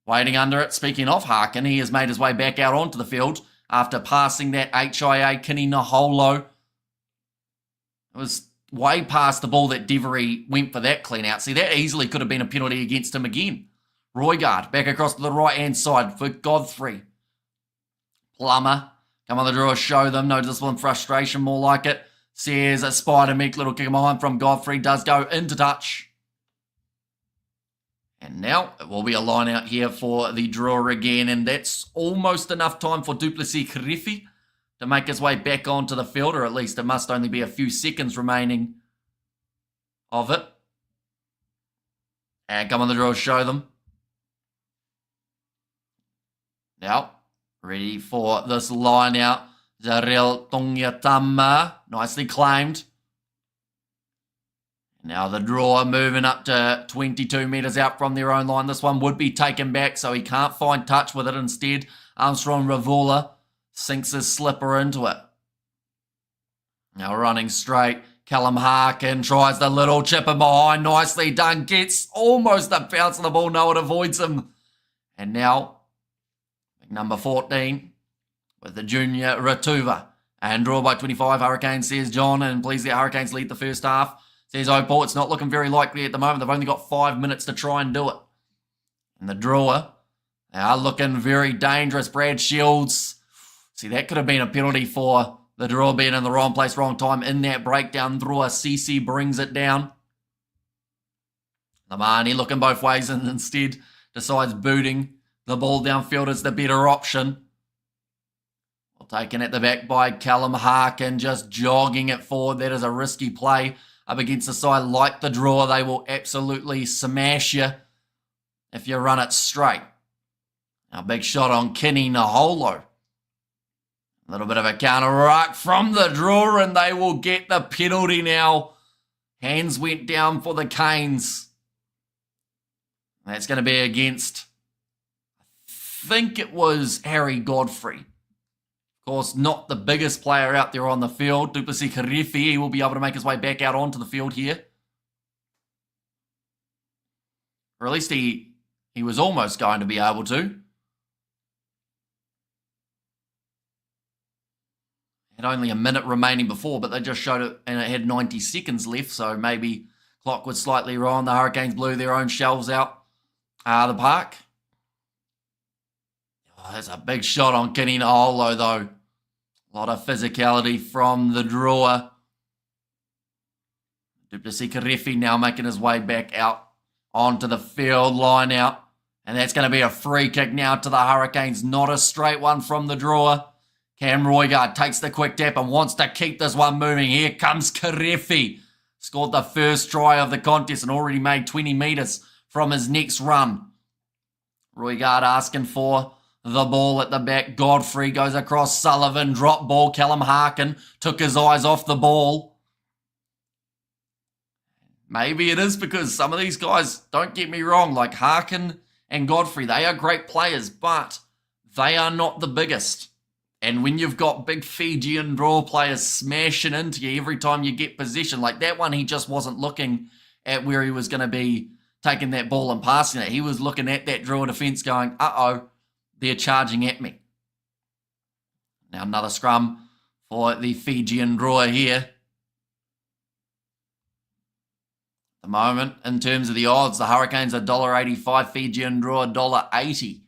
Waiting under it, speaking of Harkin, he has made his way back out onto the field after passing that HIA Kini Naholo. It was way past the ball that Devery went for that clean out. See, that easily could have been a penalty against him again. Roygaard back across to the right-hand side for Godfrey. Plummer, come on the Drua, show them. No discipline, frustration, more like it. Says a Spider Meek, little kick behind from Godfrey, does go into touch. And now it will be a line out here for the Drua again, and that's almost enough time for Duplessis Karefi to make his way back onto the field, or at least it must only be a few seconds remaining of it. And come on the Drua, show them. Now, ready for this line out. Zarel Tongyatama, nicely claimed. Now the Drua moving up to 22 metres out from their own line. This one would be taken back, so he can't find touch with it. Instead, Armstrong Ravola sinks his slipper into it. Now running straight, Callum Harkin tries the little chipper behind. Nicely done. Gets almost a bounce on the ball. No one avoids him. And now, number 14 with the junior Ratuva. And draw by 25, Hurricanes, says John. And please, the Hurricanes lead the first half. Says Opal, it's not looking very likely at the moment. They've only got 5 minutes to try and do it. And the Drua, they are looking very dangerous. Brad Shields, see, that could have been a penalty for the Drua being in the wrong place, wrong time in that breakdown. Drua Sisi brings it down. Lamani looking both ways and instead decides booting the ball downfield is the better option. Well, taken at the back by Callum Harkin, just jogging it forward. That is a risky play up against a side like the Drua. They will absolutely smash you if you run it straight. Now, big shot on Kini Naholo. A little bit of a counter-ruck from the Drua, and they will get the penalty now. Hands went down for the Canes. That's going to be against, I think it was Harry Godfrey. Of course, not the biggest player out there on the field. Duplessis Karefi, he will be able to make his way back out onto the field here. Or at least he was almost going to be able to. Had only a minute remaining before, but they just showed it and it had 90 seconds left, so maybe clock was slightly wrong. The Hurricanes blew their own shelves out the park. Oh, that's a big shot on Kini Naholo, though. A lot of physicality from the Drua. Duplessis Karefi now making his way back out onto the field, line out. And that's going to be a free kick now to the Hurricanes. Not a straight one from the Drua. Cam Roigard takes the quick tap and wants to keep this one moving. Here comes Karefi. Scored the first try of the contest and already made 20 metres from his next run. Roigard asking for the ball at the back. Godfrey goes across Sullivan. Drop ball. Callum Harkin took his eyes off the ball. Maybe it is because some of these guys, don't get me wrong, like Harkin and Godfrey, they are great players, but they are not the biggest. And when you've got big Fijian Drua players smashing into you every time you get possession, like that one, he just wasn't looking at where he was going to be taking that ball and passing it. He was looking at that Drua defence going, uh-oh, they're charging at me. Now another scrum for the Fijian Drua here. At the moment, in terms of the odds, the Hurricanes are $1.85, Fijian Drua $1.80.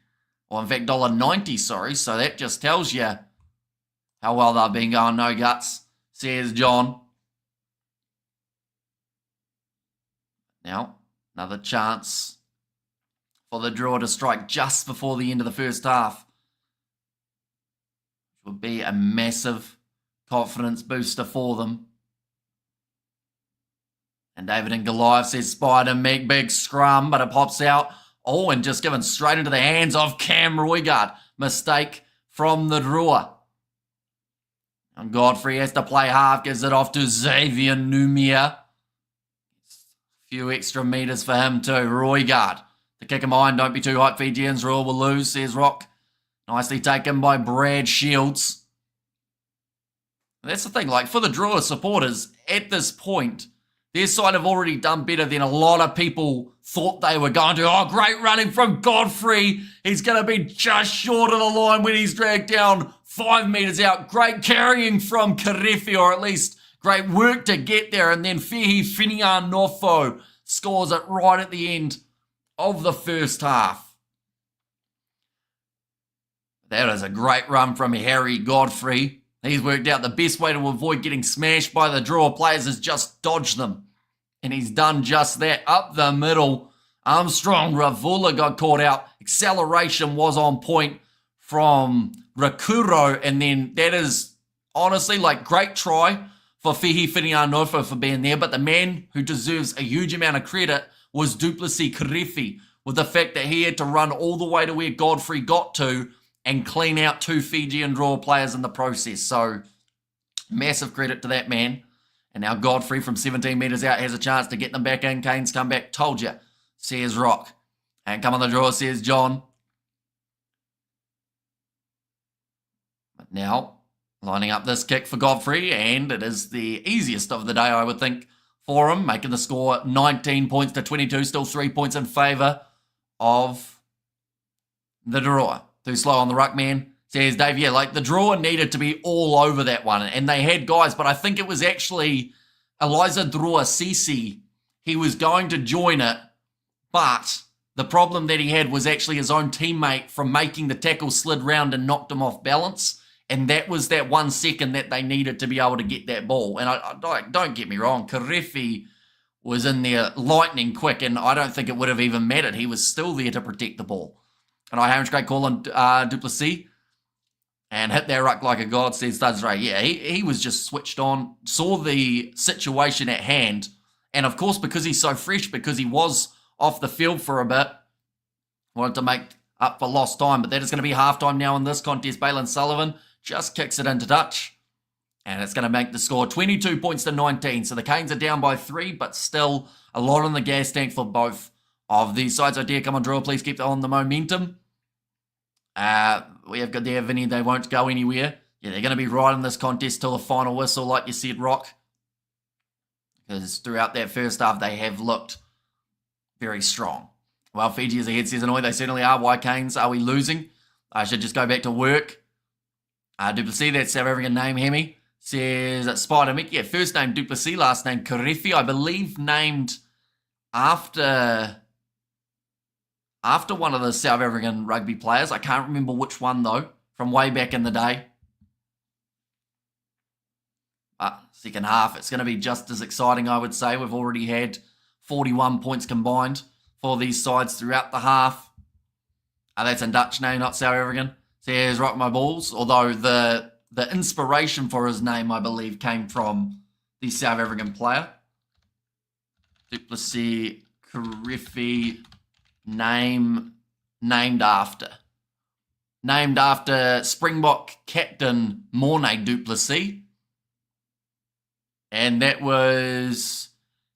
Or in fact, $1.90, sorry. So that just tells you how well they've been going. No guts, says John. Now, another chance for the Drua to strike just before the end of the first half. Which would be a massive confidence booster for them. And David and Goliath says, Spider, make big scrum, but it pops out. Oh, and just given straight into the hands of Cam Roigard. Mistake from the Drua. And Godfrey has to play half, gives it off to Xavier Numia. A few extra metres for him too. Roigard to kick him behind. Don't be too hot. Fijians Drua will lose, says Rock. Nicely taken by Brad Shields. That's the thing, like for the Drua supporters, at this point, their side have already done better than a lot of people thought they were going to. Oh, great running from Godfrey. He's going to be just short of the line when he's dragged down 5 metres out. Great carrying from Karefi, or at least great work to get there. And then Fijian Drua scores it right at the end of the first half. That is a great run from Harry Godfrey. He's worked out the best way to avoid getting smashed by the Drua players is just dodge them. And he's done just that. Up the middle, Armstrong Ravula got caught out. Acceleration was on point from Rakuro. And then that is honestly like great try for Fijian Drua for being there. But the man who deserves a huge amount of credit was Duplessis Karefi, with the fact that he had to run all the way to where Godfrey got to and clean out 2 Fijian Drua players in the process. So, massive credit to that man. And now Godfrey from 17 metres out has a chance to get them back in. Canes come back. Told you, says Rock. And come on the draw, says John. But now, lining up this kick for Godfrey, and it is the easiest of the day, I would think, for him, making the score 19 points to 22, still 3 points in favour of the Drua. Too slow on the ruck, man, says Dave. Yeah, like the Drua needed to be all over that one, and they had guys, but I think it was actually Eliza Drua Sisi. He was going to join it, but The problem that he had was actually his own teammate from making the tackle slid round and knocked him off balance. And that was that 1 second that they needed to be able to get that ball. And I don't get me wrong, Karefi was in there lightning quick, and I don't think it would have even mattered. He was still there to protect the ball. And I Harris great call on Duplessis. And hit that ruck like a god, says Studs Ray. Yeah, he was just switched on, saw the situation at hand. And of course, because he's so fresh, because he was off the field for a bit, wanted to make up for lost time. But that is going to be halftime now in this contest. Balin Sullivan just kicks it into touch. And it's going to make the score 22 points to 19. So the Canes are down by 3, but still a lot on the gas tank for both of these sides. Oh dear, come on, Drua, please keep on the momentum. We have got there, Vinny, they won't go anywhere. Yeah, they're going to be right in this contest till the final whistle, like you said, Rock. Because throughout that first half, they have looked very strong. Well, Fiji is ahead, says Annoy. They certainly are. Why, Canes? Are we losing? I should just go back to work. Duplessis, that's South African name, Hemi. Says Spider Mick. Yeah, first name Duplessis, last name Karefi. I believe named after one of the South African rugby players. I can't remember which one, though, from way back in the day. Second half, it's going to be just as exciting, I would say. We've already had 41 points combined for these sides throughout the half. That's in Dutch name, not South African. Says Rock My Balls, although the inspiration for his name, I believe, came from the South African player. Duplessis, Karefi, named after Springbok captain Mornay Duplessis. And that was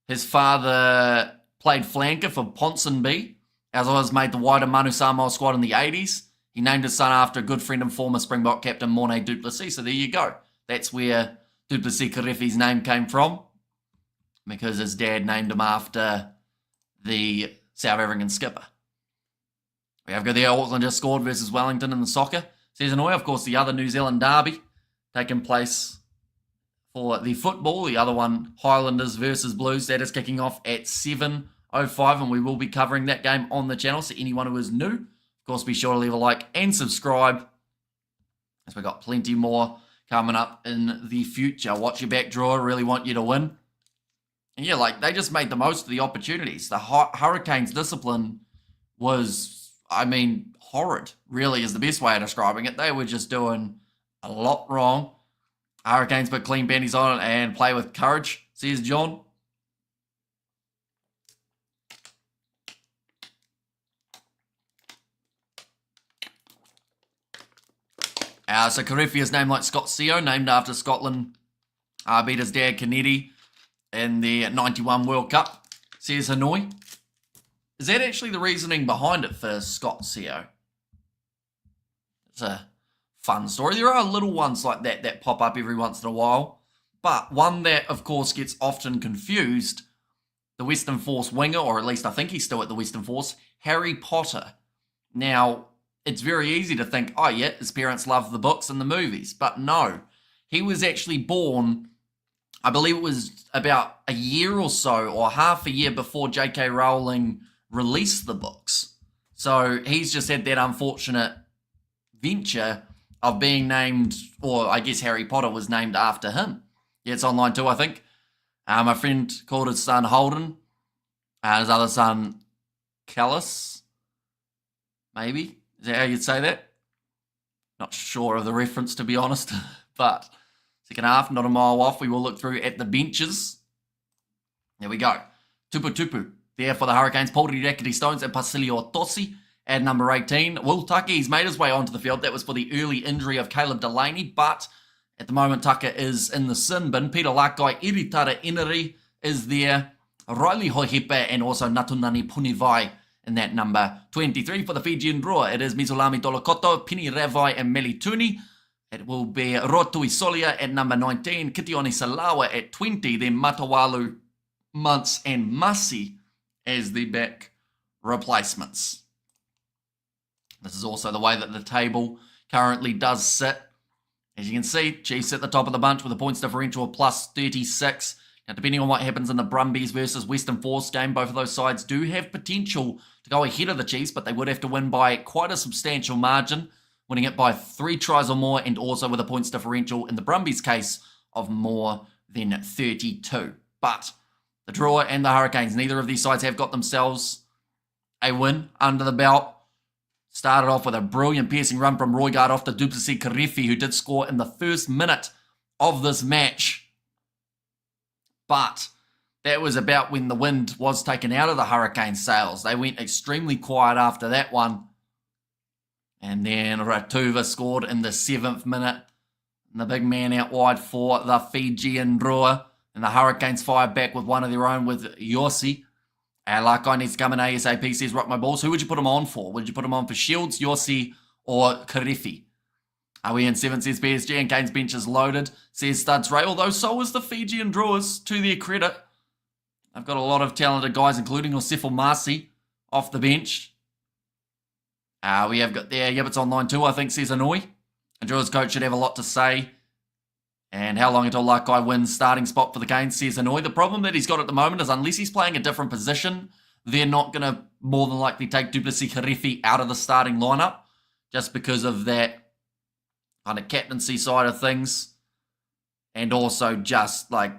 his father played flanker for Ponsonby, as well as made the wider Manu Samoa squad in the 80s. He named his son after a good friend and former Springbok captain Mornay Duplessis. So there you go. That's where Duplessis Karefi's name came from, because his dad named him after the South African skipper. We have got the Auckland just scored versus Wellington in the soccer. Says Annoy, of course, the other New Zealand derby taking place for the football. The other one, Highlanders versus Blues. That is kicking off at 7:05, and we will be covering that game on the channel. So anyone who is new, of course, be sure to leave a like and subscribe, as we've got plenty more coming up in the future. Watch your back, Drua. Really want you to win. And yeah, like, they just made the most of the opportunities. The Hurricanes' discipline was, I mean, horrid, really, is the best way of describing it. They were just doing a lot wrong. Hurricanes put clean bandies on it and play with courage, says John. So Karefi is named like Scott Seo, named after Scotland. Beat his dad, Kennedy, in the 91 World Cup, says Hanoi. Is that actually the reasoning behind it for Scott Seo? It's a fun story. There are little ones like that pop up every once in a while. But one that, of course, gets often confused, the Western Force winger, or at least I think he's still at the Western Force, Harry Potter. Now, it's very easy to think, oh yeah, his parents love the books and the movies. But no, he was actually born, I believe it was about a year or so, or half a year before J.K. Rowling released the books. So he's just had that unfortunate venture of being named, or I guess Harry Potter was named after him. Yeah, it's online too, I think. My friend called his son Holden, his other son Callus, maybe. Is that how you'd say that? Not sure of the reference, to be honest. But second half, not a mile off. We will look through at the benches. There we go. Tupu Tupu there for the Hurricanes. Pauli Rakiti Stones and Pasilio Tossi at number 18. Will Tucker, he's made his way onto the field. That was for the early injury of Caleb Delaney. But at the moment, Tucker is in the sin bin. Peter Lakai, Iritara Inari is there. Riley Hohepe and also Natunani Punivai in that number 23 for the Fijian Drua. It is Mizulami Dolokoto, Pini Ravai and Melituni. It will be Rotui Solia at number 19, Kitioni Salawa at 20, then Matawalu, Muntz and Masi as the back replacements. This is also the way that the table currently does sit. As you can see, Chiefs at the top of the bunch with a points differential of plus 36. Now, depending on what happens in the Brumbies versus Western Force game, both of those sides do have potential to go ahead of the Chiefs, but they would have to win by quite a substantial margin, winning it by 3 tries or more, and also with a points differential in the Brumbies case of more than 32. But the Drua and the Hurricanes, neither of these sides have got themselves a win under the belt. Started off with a brilliant piercing run from Roigard off to Duplessis Karefi, who did score in the first minute of this match. But that was about when the wind was taken out of the Hurricanes' sails. They went extremely quiet after that one. And then Ratuva scored in the 7th minute. And the big man out wide for the Fijian Drua. And the Hurricanes fired back with one of their own with Yossi. Lakai needs to come in ASAP, says Rock My Balls. Who would you put him on for? Would you put him on for Shields, Yossi, or Karefi? Are we in 7, says PSG, and Kane's bench is loaded, says Studs Ray, although so is the Fijian Druas, to their credit. They've got a lot of talented guys, including Osefo Marcy, off the bench. We have got there, Yibbits online too, I think, says Anoi. And Drua's coach should have a lot to say. And how long until Lakai wins starting spot for the Canes, says Anoi. The problem that he's got at the moment is unless he's playing a different position, they're not going to more than likely take Duplessis Karefi out of the starting lineup, just because of that kind of captaincy side of things. And also just like,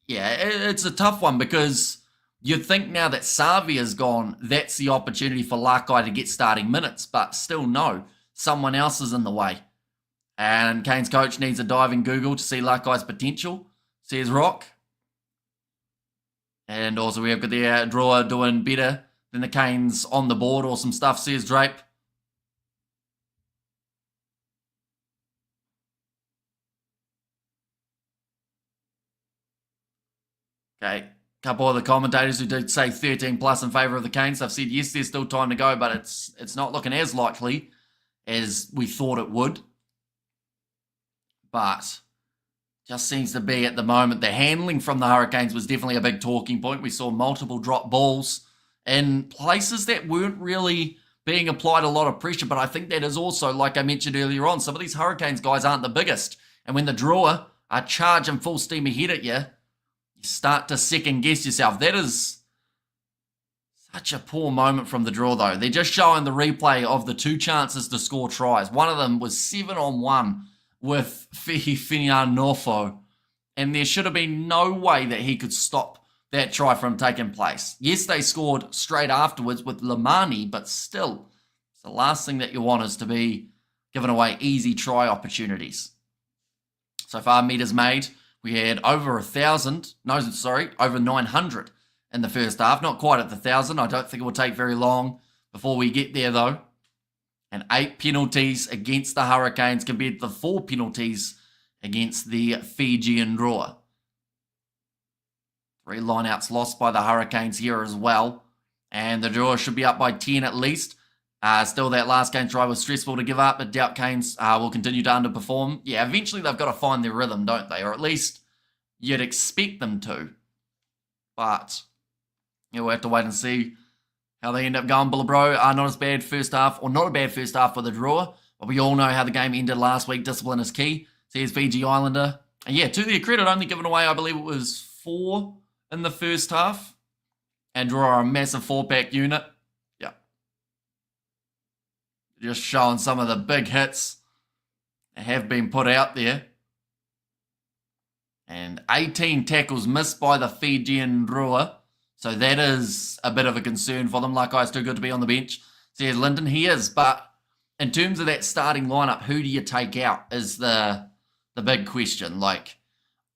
yeah, it's a tough one because you'd think now that Savi is gone, that's the opportunity for Lakai to get starting minutes. But still no, someone else is in the way. And Kane's coach needs a dive in Google to see Lakai's potential, says Rock. And also we have got the Drua doing better than the Canes on the board or some stuff, says Drape. Okay, a couple of the commentators who did say 13 plus in favour of the Canes, they've said yes, there's still time to go, but it's not looking as likely as we thought it would. But just seems to be at the moment, the handling from the Hurricanes was definitely a big talking point. We saw multiple drop balls in places that weren't really being applied a lot of pressure, but I think that is also, like I mentioned earlier on, some of these Hurricanes guys aren't the biggest. And when the Drua are charging full steam ahead at you, you start to second guess yourself. That is such a poor moment from the Drua, though. They're just showing the replay of the 2 chances to score tries. One of them was 7-on-1 with Fijian Norfo, and there should have been no way that he could stop that try from taking place. Yes, they scored straight afterwards with Lamani, but still, the last thing that you want is to be giving away easy try opportunities. So far, meters made. We had over 900 in the first half. Not quite at the 1,000. I don't think it will take very long before we get there, though. And 8 penalties against the Hurricanes compared to the 4 penalties against the Fijian Drua. 3 lineouts lost by the Hurricanes here as well. And the Drua should be up by 10 at least. Still, that last game try was stressful to give up, but doubt Canes will continue to underperform. Yeah, eventually they've got to find their rhythm, don't they? Or at least you'd expect them to. But we'll have to wait and see how they end up going. Bullabro are not as bad first half, or not a bad first half for the Drua, but we all know how the game ended last week. Discipline is key, says Fiji Islander. And yeah, to their credit, only given away, I believe it was 4 in the first half. And Drua are a massive 4-pack unit. Just showing some of the big hits that have been put out there. And 18 tackles missed by the Fijian Drua. So that is a bit of a concern for them. Like, it's too good to be on the bench, says Lyndon. He is, but in terms of that starting lineup, who do you take out is the big question. Like,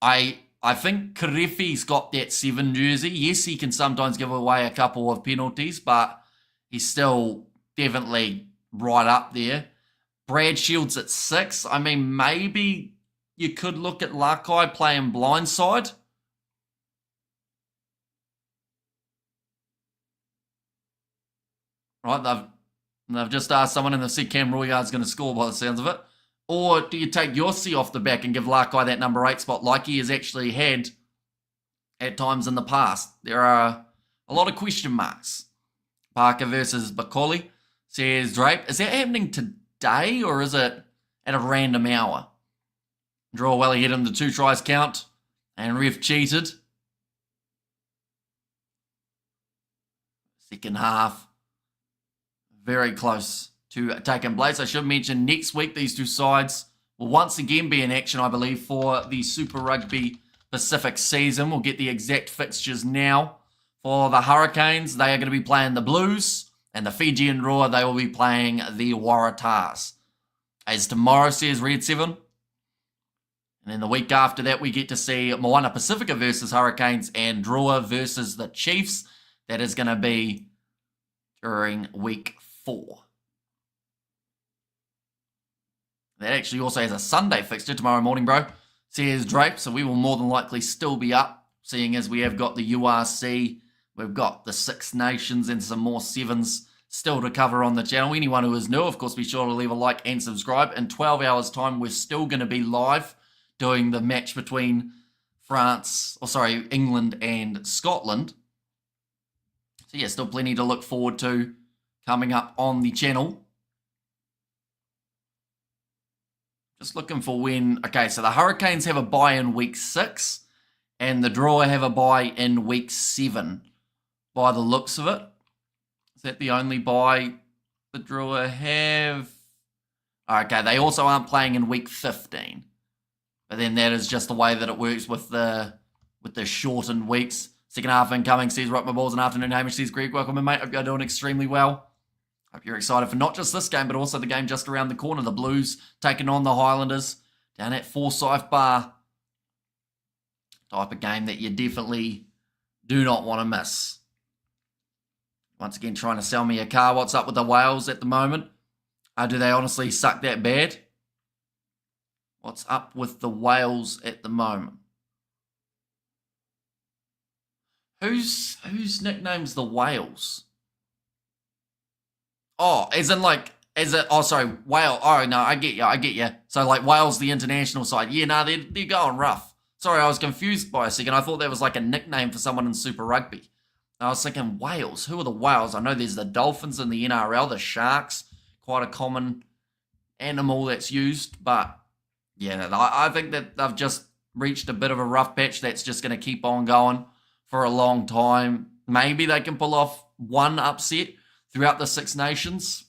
I think Karefi's got that 7 jersey. Yes, he can sometimes give away a couple of penalties, but he's still definitely right up there. Brad Shields at 6. I mean, maybe you could look at Lakai playing blindside. Right, they've just asked someone and they've said Cam Royard's going to score by the sounds of it. Or do you take Yossi off the back and give Lakai that number 8 spot like he has actually had at times in the past? There are a lot of question marks. Parker versus Bakoli, says Drape. Is that happening today or is it at a random hour? Draw well ahead in the 2 tries count and ref cheated. second half. Very close to taking place. I should mention next week these two sides will once again be in action, I believe, for the Super Rugby Pacific season. We'll get the exact fixtures now. For the Hurricanes, they are going to be playing the Blues, and the Fijian Drua, they will be playing the Waratahs. As tomorrow says Red 7. And then the week after that, we get to see Moana Pacifica versus Hurricanes and Drua versus the Chiefs. That is going to be during week 4. That actually also has a Sunday fixture tomorrow morning, bro. Says Drape, so we will more than likely still be up, seeing as we have got the URC, we've got the Six Nations and some more sevens still to cover on the channel. Anyone who is new, of course, be sure to leave a like and subscribe. In 12 hours' time, we're still going to be live doing the match between England and Scotland. So yeah, still plenty to look forward to coming up on the channel. Just looking for when... Okay, so the Hurricanes have a bye in week 6, and the Drua have a bye in week 7, by the looks of it. Is that the only bye the Drua have? Okay, they also aren't playing in week 15. But then that is just the way that it works with the shortened weeks. Second half incoming, says Rock My Balls, and afternoon Hamish, says Greg. Welcome in, mate. Hope you're doing extremely well. Hope you're excited for not just this game, but also the game just around the corner. The Blues taking on the Highlanders down at Forsyth Bar. Type of game that you definitely do not want to miss. Once again, trying to sell me a car. What's up with the Whales at the moment? Do they honestly suck that bad? What's up with the Whales at the moment? Whose nickname's the Whales? Oh, Whale. Oh, no, I get you. So, like, Wales, the international side. Yeah, no, they're going rough. Sorry, I was confused by a second. I thought that was like a nickname for someone in Super Rugby. I was thinking, Wales. Who are the Wales? I know there's the Dolphins in the NRL, the Sharks. Quite a common animal that's used. But, yeah, I think that they've just reached a bit of a rough patch that's just going to keep on going for a long time. Maybe they can pull off one upset throughout the Six Nations.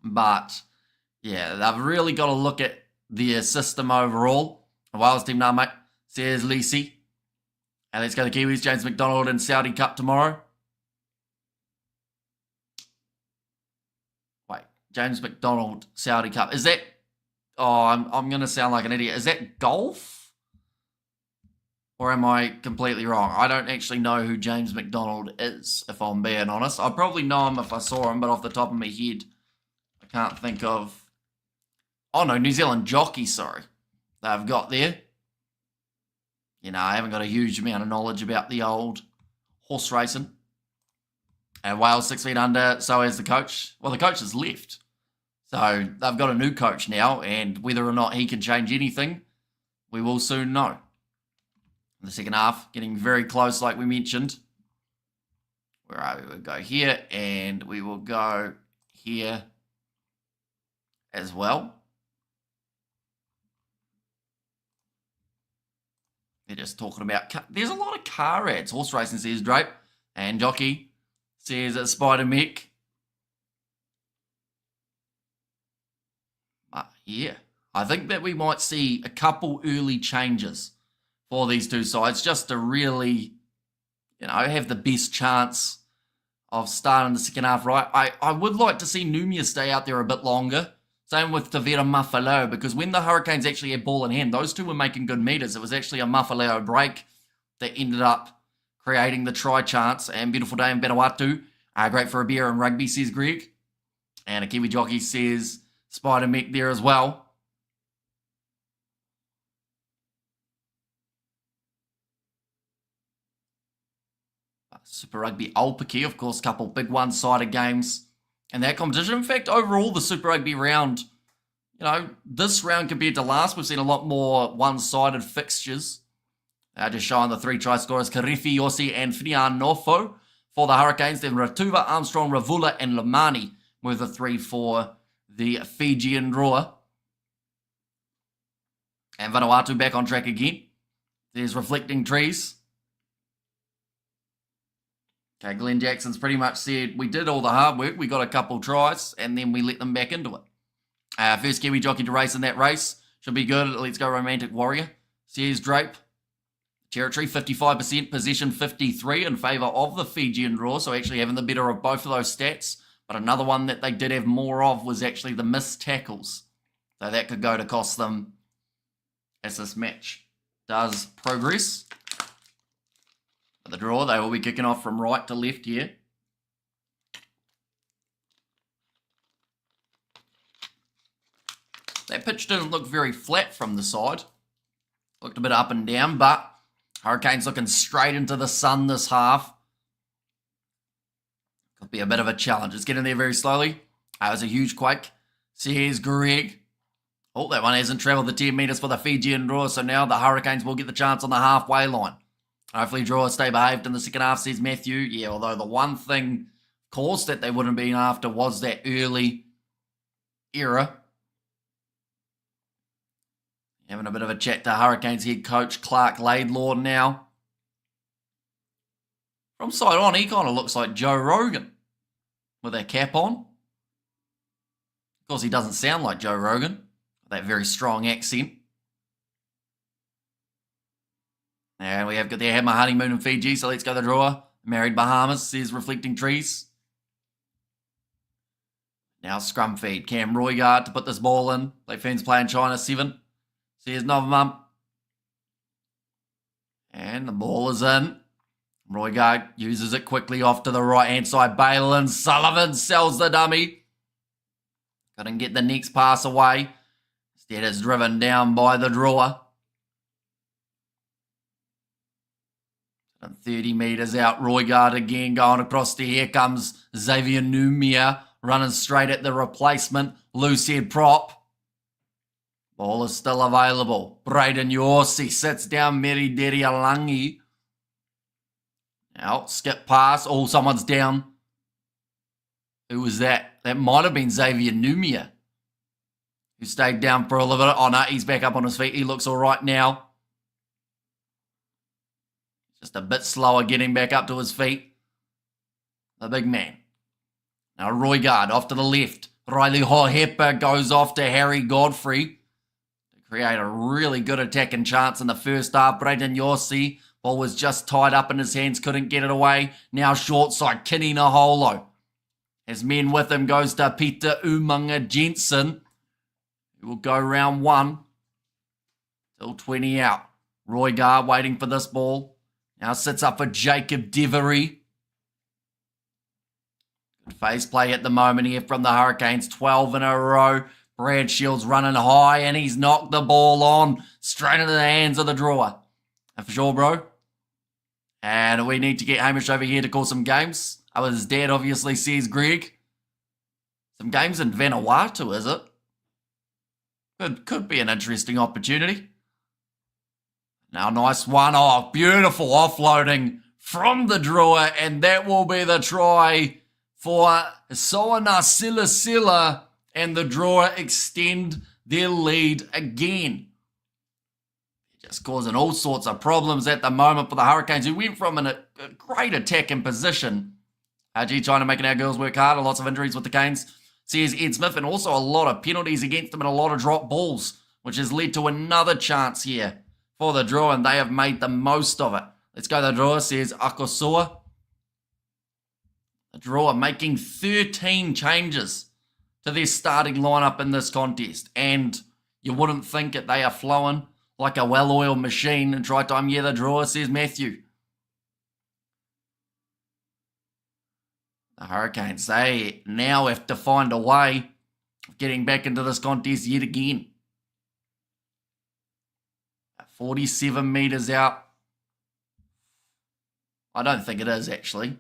But, yeah, they've really got to look at their system overall. The Wales team now, mate, says Lisi. And let's go to the Kiwis. James McDonald and Saudi Cup tomorrow. Wait, James McDonald, Saudi Cup. Is that... Oh, I'm going to sound like an idiot. Is that golf? Or am I completely wrong? I don't actually know who James McDonald is, if I'm being honest. I'd probably know him if I saw him, but off the top of my head, I can't think of... Oh, no, New Zealand jockey, sorry. They've got there. You know, I haven't got a huge amount of knowledge about the old horse racing. And Wales 6 feet under, so has the coach. Well, the coach has left. So they've got a new coach now, and whether or not he can change anything, we will soon know. The second half, getting very close like we mentioned. Where are we? We'll go here, and we will go here as well. They're just talking about... There's a lot of car ads. Horse racing, says Drape. And jockey says Spider Mech. Yeah, I think that we might see a couple early changes for these two sides just to really, you know, have the best chance of starting the second half right. I would like to see Numia stay out there a bit longer. Same with Tavera Mafaleo, because when the Hurricanes actually had ball in hand, those two were making good meters. It was actually a Mafaleo break that ended up creating the try chance. And beautiful day in Vanuatu. Great for a beer and rugby, says Greg. And a Kiwi jockey says Spider Mech there as well. Super Rugby Aupiki, of course, a couple big one-sided games in that competition. In fact, overall, the Super Rugby round, you know, this round compared to last, we've seen a lot more one-sided fixtures. Just showing the 3 try scorers, Karifi, Yossi, and Fijian Nofo for the Hurricanes. Then Ratuva, Armstrong, Ravula, and Lamani were the 3 for the Fijian Drua. And Vanuatu back on track again. There's Reflecting Trees. Okay, Glenn Jackson's pretty much said, we did all the hard work, we got a couple tries, and then we let them back into it. First Kiwi jockey to race in that race. Should be good. Let's go Romantic Warrior. Sears Drape. Territory 55%, position 53 in favour of the Fijian Drua, so actually having the better of both of those stats. But another one that they did have more of was actually the missed tackles. So that could go to cost them as this match does progress. For the draw, they will be kicking off from right to left here. That pitch didn't look very flat from the side. Looked a bit up and down, but Hurricanes looking straight into the sun this half. Could be a bit of a challenge. It's getting there very slowly. That was a huge quake. See, here's Greg. Oh, that one hasn't travelled the 10 metres for the Fijian Drua, so now the Hurricanes will get the chance on the halfway line. Hopefully Drua stay behaved in the second half, says Matthew. Yeah, although the one thing, of course, that they wouldn't have been after was that early era. Having a bit of a chat to Hurricanes head coach Clark Laidlaw now. From side on, he kind of looks like Joe Rogan with that cap on. Of course, he doesn't sound like Joe Rogan. That very strong accent. And we have got there, had my honeymoon in Fiji, so let's go the drawer. Married Bahamas, says Reflecting Trees. Now scrum feed. Cam Roygaard to put this ball in. Black Ferns playing China 7. Says Novamum. And the ball is in. Roygaard uses it quickly off to the right-hand side. Balin Sullivan sells the dummy. Couldn't get the next pass away. Instead it's driven down by the drawer. 30 metres out. Roygaard again going across to here comes Xavier Numia running straight at the replacement. Loose head prop. Ball is still available. Braden Yorsi sits down Meri Derialangi. Now, skip pass. Oh, someone's down. Who was that? That might have been Xavier Numia, who stayed down for a little bit. Oh, no, he's back up on his feet. He looks all right now. Just a bit slower getting back up to his feet. The big man. Now, Roygaard off to the left. Riley Hohepa goes off to Harry Godfrey to create a really good attacking chance in the first half. Braden Yorsi, ball was just tied up in his hands, couldn't get it away. Now short side, Kini Naholo. His men with him goes to Peter Umanga Jensen, who will go round 1 till 20 out. Roygaard waiting for this ball. Now sits up for Jacob Devery. Good face play at the moment here from the Hurricanes. 12 in a row. Brad Shields running high and he's knocked the ball on straight into the hands of the drawer. And for sure, bro. And we need to get Hamish over here to call some games. His dad obviously says Greg. Some games in Vanuatu, is it? Could be an interesting opportunity. Now, nice one. Oh, beautiful offloading from the drawer. And that will be the try for Soana Silasila. And the drawer extend their lead again. Just causing all sorts of problems at the moment for the Hurricanes, who went from a great attacking position. RG trying to make our girls work harder. Lots of injuries with the Canes, says Ed Smith. And also a lot of penalties against them and a lot of drop balls, which has led to another chance here for the draw, and they have made the most of it. Let's go the draw, says Akosua. The draw making 13 changes to their starting lineup in this contest, and you wouldn't think it. They are flowing like a well-oiled machine in try time. Yeah, the draw, says Matthew. The Hurricanes, they now have to find a way of getting back into this contest yet again. 47 metres out. I don't think it is, actually.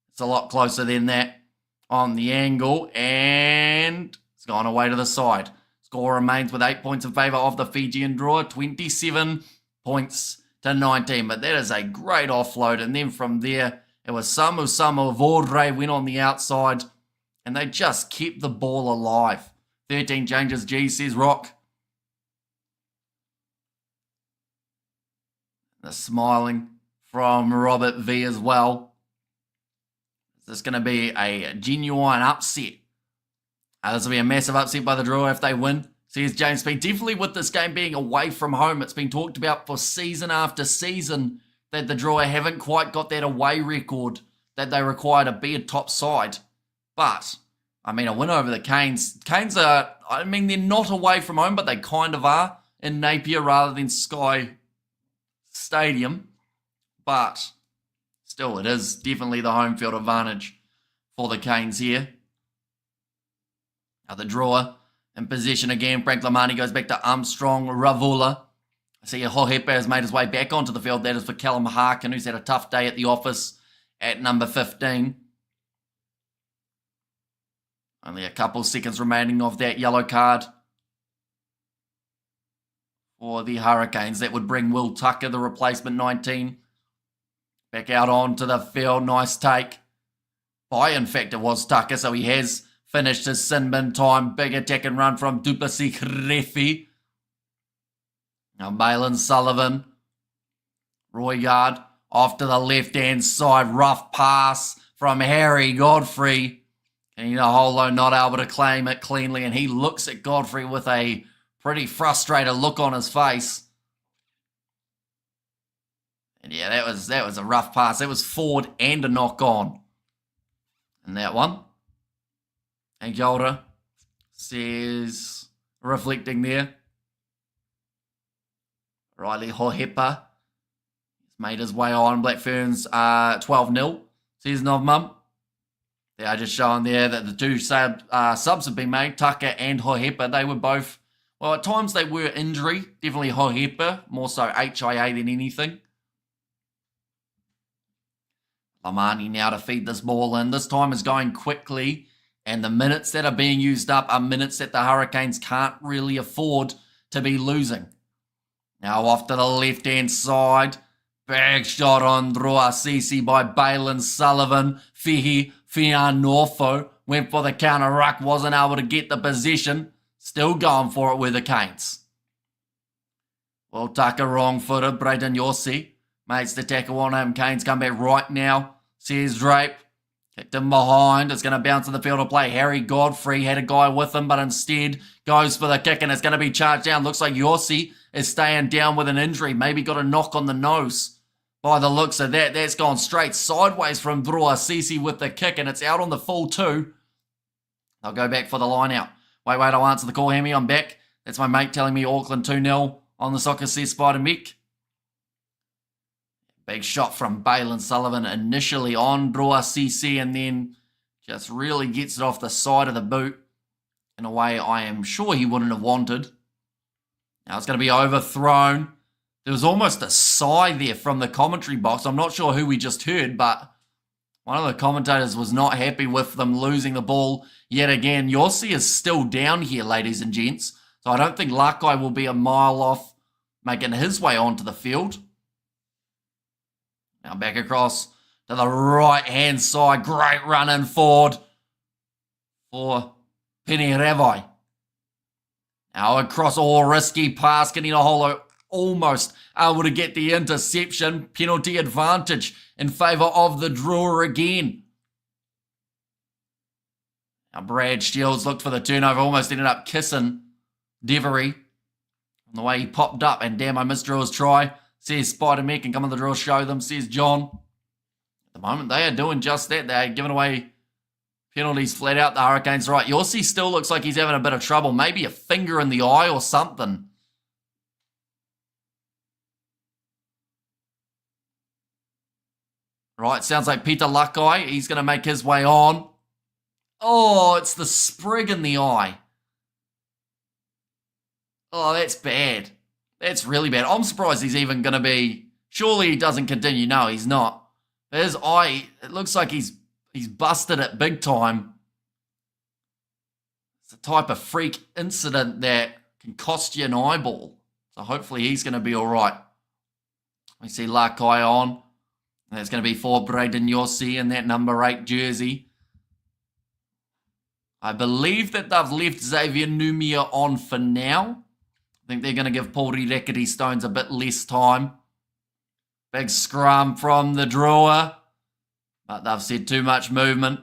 It's a lot closer than that on the angle. And it's gone away to the side. Score remains with 8 points in favour of the Fijian Drua. 27 points to 19. But that is a great offload. And then from there, it was Samu Vordre went on the outside. And they just kept the ball alive. 13 changes, G, says Rock. The smiling from Robert V as well. Is this going to be a genuine upset? This will be a massive upset by the Drua if they win. Says James Speed. Definitely with this game being away from home, it's been talked about for season after season that the Drua haven't quite got that away record that they require to be a top side. But, I mean, a win over the Canes. Canes are, I mean, they're not away from home, but they kind of are in Napier rather than Sky Stadium. But still, it is definitely the home field advantage for the Canes here. Now the Drua in possession again. Frank Lamani goes back to Armstrong Ravula. I see Hohepa has made his way back onto the field. That is for Callum Harkin, who's had a tough day at the office at number 15. Only a couple seconds remaining of that yellow card for the Hurricanes. That would bring Will Tucker, the replacement 19, back out onto the field. Nice take by, in fact, it was Tucker, so he has finished his sin bin time. Big attack and run from Dupasi Krefi. Now Malin Sullivan. Roygaard off to the left-hand side. Rough pass from Harry Godfrey. And Holo not able to claim it cleanly. And he looks at Godfrey with a pretty frustrated look on his face. And yeah, that was a rough pass. That was forward and a knock on in that one. And Yolda says, reflecting there, Riley Hohepa has made his way on. Black Ferns 12-0. Says Novmum. They are just showing there that the two subs have been made, Tucker and Hohepa. They were both, well, at times they were injury. Definitely Hohepa, more so HIA than anything. Lamani now to feed this ball in. This time is going quickly. And the minutes that are being used up are minutes that the Hurricanes can't really afford to be losing. Now off to the left-hand side. Big shot on Drua Sisi by Balin Sullivan. Fijian Norfo went for the counter ruck. Wasn't able to get the possession. Still going for it with the Canes. Well, Tucker wrong-footed. Braden Yossi makes the tackle on him. Canes come back right now. Says Drape. Kicked him behind. It's going to bounce in the field of play. Harry Godfrey had a guy with him, but instead goes for the kick, and it's going to be charged down. Looks like Yossi is staying down with an injury. Maybe got a knock on the nose by the looks of that. That's gone straight sideways from Drua Sisi with the kick, and it's out on the full 2. They'll go back for the line out. Wait, I'll answer the call, Hammy. I'm back. That's my mate telling me Auckland 2-0 on the soccer says Spider Mick. Big shot from Balin Sullivan initially on Drua Sisi and then just really gets it off the side of the boot in a way I am sure he wouldn't have wanted. Now it's going to be overthrown. There was almost a sigh there from the commentary box. I'm not sure who we just heard, but one of the commentators was not happy with them losing the ball yet again. Yossi is still down here, ladies and gents. So I don't think Lakai will be a mile off making his way onto the field. Now back across to the right-hand side. Great run in forward for Penny Revai. Now across, risky pass. Kanina almost able to get the interception. Penalty advantage in favour of the Drua again. Now Brad Shields looked for the turnover. Almost ended up kissing Devery on the way he popped up. And damn, I missed Drua's try. Says Spider Mick, and come on the draw, show them, says John. At the moment, they are doing just that. They're giving away penalties flat out. The Hurricanes, right. Yossi still looks like he's having a bit of trouble. Maybe a finger in the eye or something. Right, sounds like Peter Lakai. He's going to make his way on. Oh, it's the sprig in the eye. Oh, that's bad. That's really bad. I'm surprised he's even going to be... Surely he doesn't continue. No, he's not. His eye, it looks like he's busted it big time. It's the type of freak incident that can cost you an eyeball. So hopefully he's going to be all right. We see Lakai on. And that's going to be for Braden Yossi in that number 8 jersey. I believe that they've left Xavier Numia on for now. I think they're going to give Paul Rirekiti Stones a bit less time. Big scrum from the Drua. But they've said too much movement.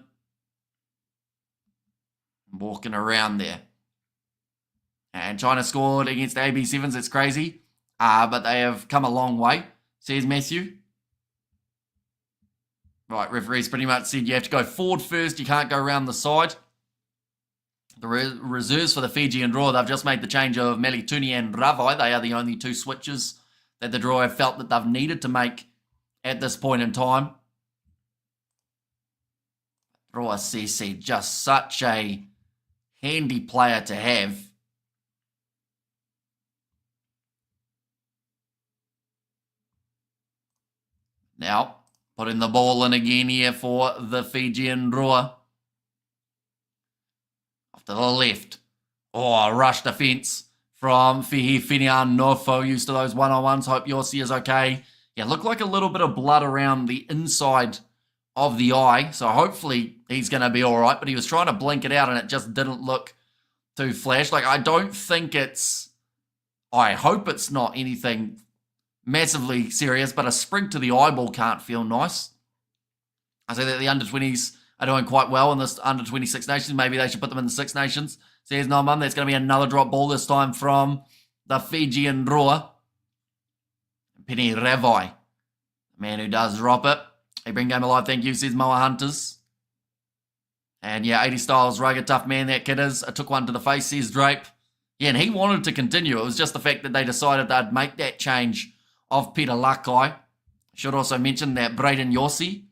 Walking around there. And China scored against the AB7s. It's crazy. But they have come a long way, says Matthew. Right, referees pretty much said you have to go forward first. You can't go around the side. The reserves for the Fijian Drua, they've just made the change of Melituni and Ravai. They are the only two switches that the Drua have felt that they've needed to make at this point in time. Drua CC, just such a handy player to have. Now, putting the ball in again here for the Fijian Drua. Off to the left. Oh, rush defense from Fijian Nofo. Used to those one-on-ones. Hope Yossi is okay. Yeah, looked like a little bit of blood around the inside of the eye. So hopefully he's going to be all right. But he was trying to blink it out and it just didn't look too flash. Like, I don't think it's... I hope it's not anything massively serious, but a sprig to the eyeball can't feel nice. I say that the under-20s are doing quite well in this under-26 Nations. Maybe they should put them in the Six Nations. Says no, Mum. There's going to be another drop ball this time from the Fijian Drua. Penny Ravai, the man who does drop it. Hey, bring game alive. Thank you, says Moa Hunters. And yeah, 80 styles, rugged, tough man that kid is. I took one to the face, says Drape. Yeah, and he wanted to continue. It was just the fact that they decided they'd make that change of Peter Lakai. Should also mention that Braden Yossi,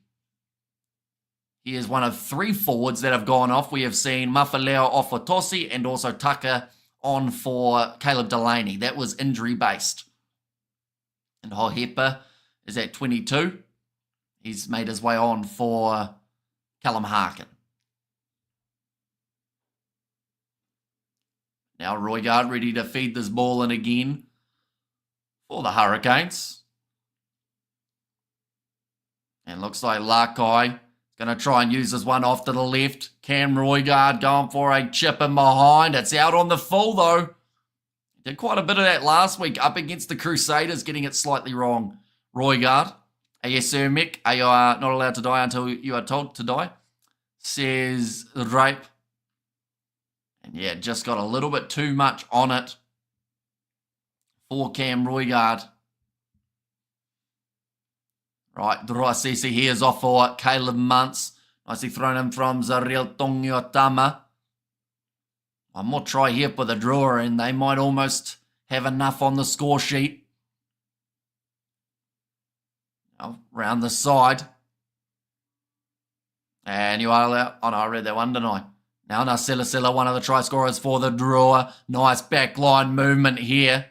he is one of 3 forwards that have gone off. We have seen Mafaleo off for Tosi and also Tucker on for Caleb Delaney. That was injury-based. And Hohepa is at 22. He's made his way on for Callum Harkin. Now Roygaard ready to feed this ball in again for the Hurricanes. And looks like Lakai is going to try and use this one off to the left. Cam Roygaard going for a chip in behind. It's out on the full though. Did quite a bit of that last week up against the Crusaders, getting it slightly wrong. Roygaard. Yes, sir, Mick. Are you not allowed to die until you are told to die? Says Rape. And yeah, just got a little bit too much on it for Cam Roygaard. Right, Drua CC here is off for Caleb Muntz. Nicely thrown in from Zariel Tongiotama. One more try here for the Drua, and they might almost have enough on the score sheet. Now, round the side. And you are allowed... Oh, no, I read that one, didn't I? Now, Silla, one of the try scorers for the Drua. Nice backline movement here.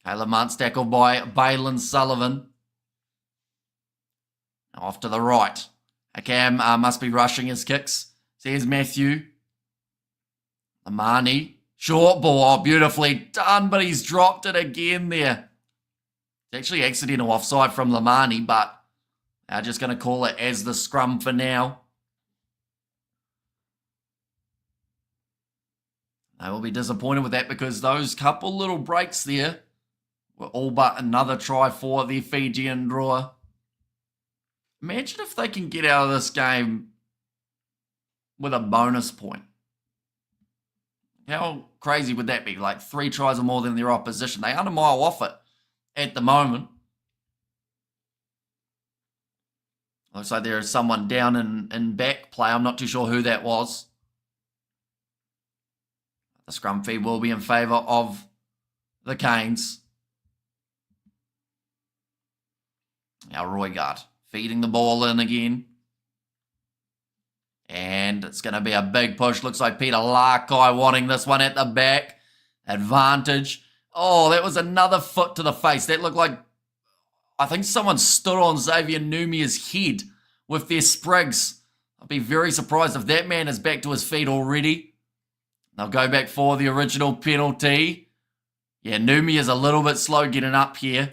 Caleb Muntz tackled by Balin Sullivan. Now off to the right. Akam must be rushing his kicks. Says Matthew. Amani. Short ball. Oh, beautifully done, but he's dropped it again there. It's actually accidental offside from Lamani, but they're just going to call it as the scrum for now. They will be disappointed with that because those couple little breaks there were all but another try for the Fijian Drua. Imagine if they can get out of this game with a bonus point. How crazy would that be? Like 3 tries or more than their opposition. They aren't a mile off it at the moment. Looks like there is someone down in back play. I'm not too sure who that was. The scrum feed will be in favour of the Canes. Now Roygaard feeding the ball in again. And it's going to be a big push. Looks like Peter Lakai wanting this one at the back. Advantage. Oh, that was another foot to the face. That looked like, I think someone stood on Xavier Numia's head with their sprigs. I'd be very surprised if that man is back to his feet already. They'll go back for the original penalty. Yeah, Numi is a little bit slow getting up here.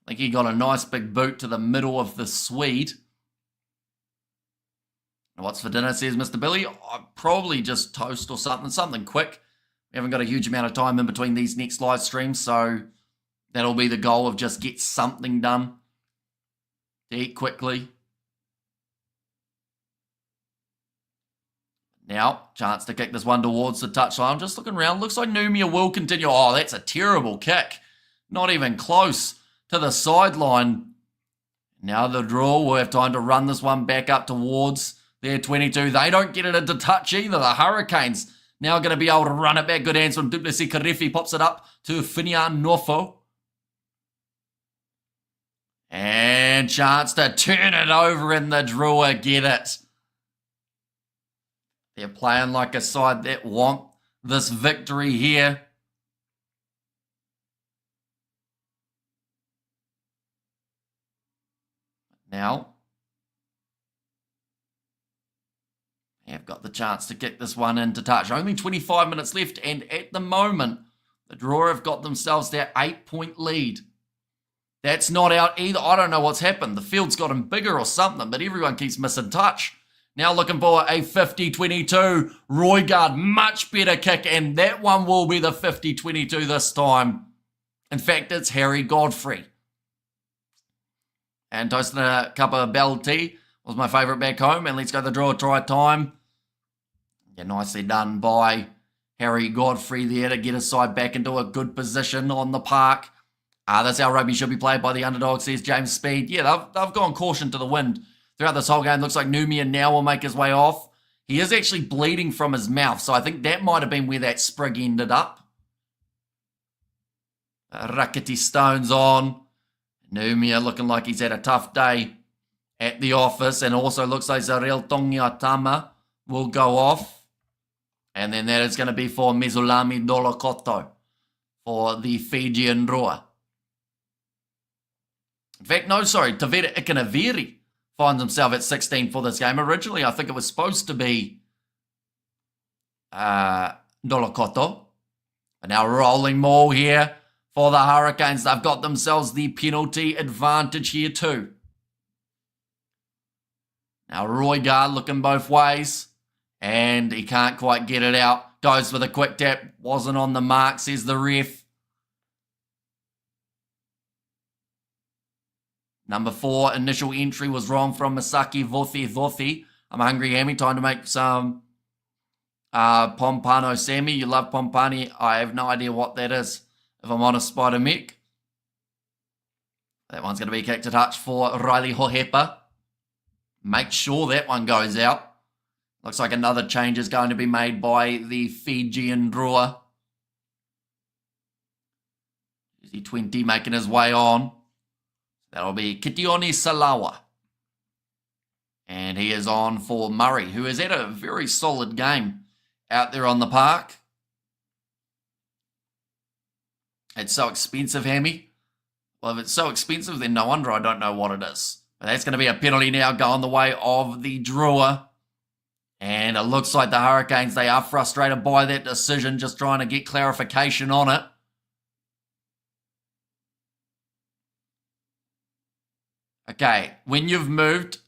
I think he got a nice big boot to the middle of the Swede. What's for dinner, says Mr. Billy? Probably just toast or something quick. We haven't got a huge amount of time in between these next live streams, so that'll be the goal of just get something done to eat quickly. Now, chance to kick this one towards the touchline. I'm just looking around. Looks like Numia will continue. Oh, that's a terrible kick. Not even close to the sideline. Now the draw will have time to run this one back up towards their 22. They don't get it into touch either. The Hurricanes now going to be able to run it back. Good hands from Duplessis Karifi. Pops it up to Fijian Drua. And chance to turn it over in the Drua. Get it. They're playing like a side that want this victory here. Now, they've got the chance to kick this one into touch. Only 25 minutes left, and at the moment, the Drua have got themselves their 8-point lead. That's not out either. I don't know what's happened. The field's gotten bigger or something, but everyone keeps missing touch. Now looking for a 50-22. Roigard, much better kick, and that one will be the 50-22 this time. In fact, it's Harry Godfrey. And toasting a cup of bell tea was my favourite back home. And let's go the draw try time. Yeah, nicely done by Harry Godfrey there to get his side back into a good position on the park. That's how rugby should be played by the underdog, says James Speed. Yeah, they've gone caution to the wind throughout this whole game. Looks like Numia now will make his way off. He is actually bleeding from his mouth, so I think that might have been where that sprig ended up. Rakiti Stone's on. Numia looking like he's had a tough day at the office, and also looks like Zarel Tongiatama will go off. And then that is going to be for Mizulami Dolokoto for the Fijian Drua. In fact, no, sorry, Tavera Ikanaviri finds himself at 16 for this game. Originally, I think it was supposed to be Dolokoto. But now rolling more here for the Hurricanes. They've got themselves the penalty advantage here too. Now Roigard looking both ways. And he can't quite get it out. Goes for the quick tap. Wasn't on the mark, says the ref. Number 4, initial entry was wrong from Misaki Vothi. I'm hungry, Hammy. Time to make some Pompano Sammy. You love Pompani. I have no idea what that is, if I'm honest, Spider Mick. That one's going to be kicked to touch for Riley Hohepa. Make sure that one goes out. Looks like another change is going to be made by the Fijian Drua. Jersey 20 making his way on. That'll be Kitioni Salawa. And he is on for Murray, who has had a very solid game out there on the park. It's so expensive, Hammy. Well, if it's so expensive, then no wonder I don't know what it is. But that's going to be a penalty now going the way of the Drua. And it looks like the Hurricanes, they are frustrated by that decision, just trying to get clarification on it. Okay, when you've moved,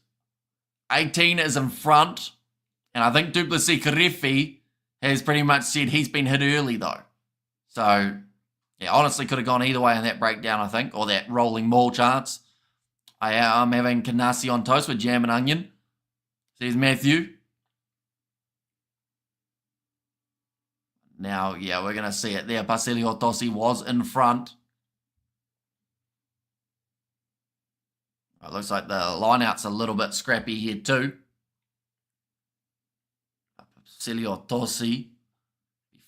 18 is in front. And I think Duplessis Karifi has pretty much said he's been hit early, though. So, yeah, honestly could have gone either way in that breakdown, I think, or that rolling maul chance. I'm having Kanasi on toast with jam and onion, says Matthew. Now, yeah, we're going to see it there. Basilio Tosi was in front. It looks like the lineout's a little bit scrappy here too. Basilio Tosi.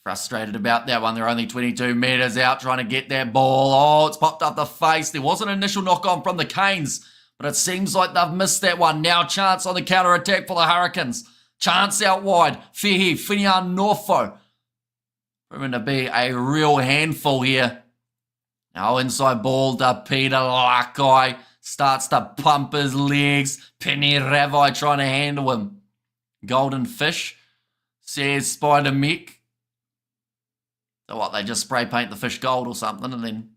Frustrated about that one. They're only 22 metres out trying to get that ball. Oh, it's popped up the face. There was an initial knock-on from the Canes, but it seems like they've missed that one. Now chance on the counter-attack for the Hurricanes. Chance out wide. Fijian Drua. Proving to be a real handful here. Now inside ball to Peter Lakai. Starts to pump his legs. Penny Ravai trying to handle him. Golden fish, says Spider Mick. So what, they just spray paint the fish gold or something and then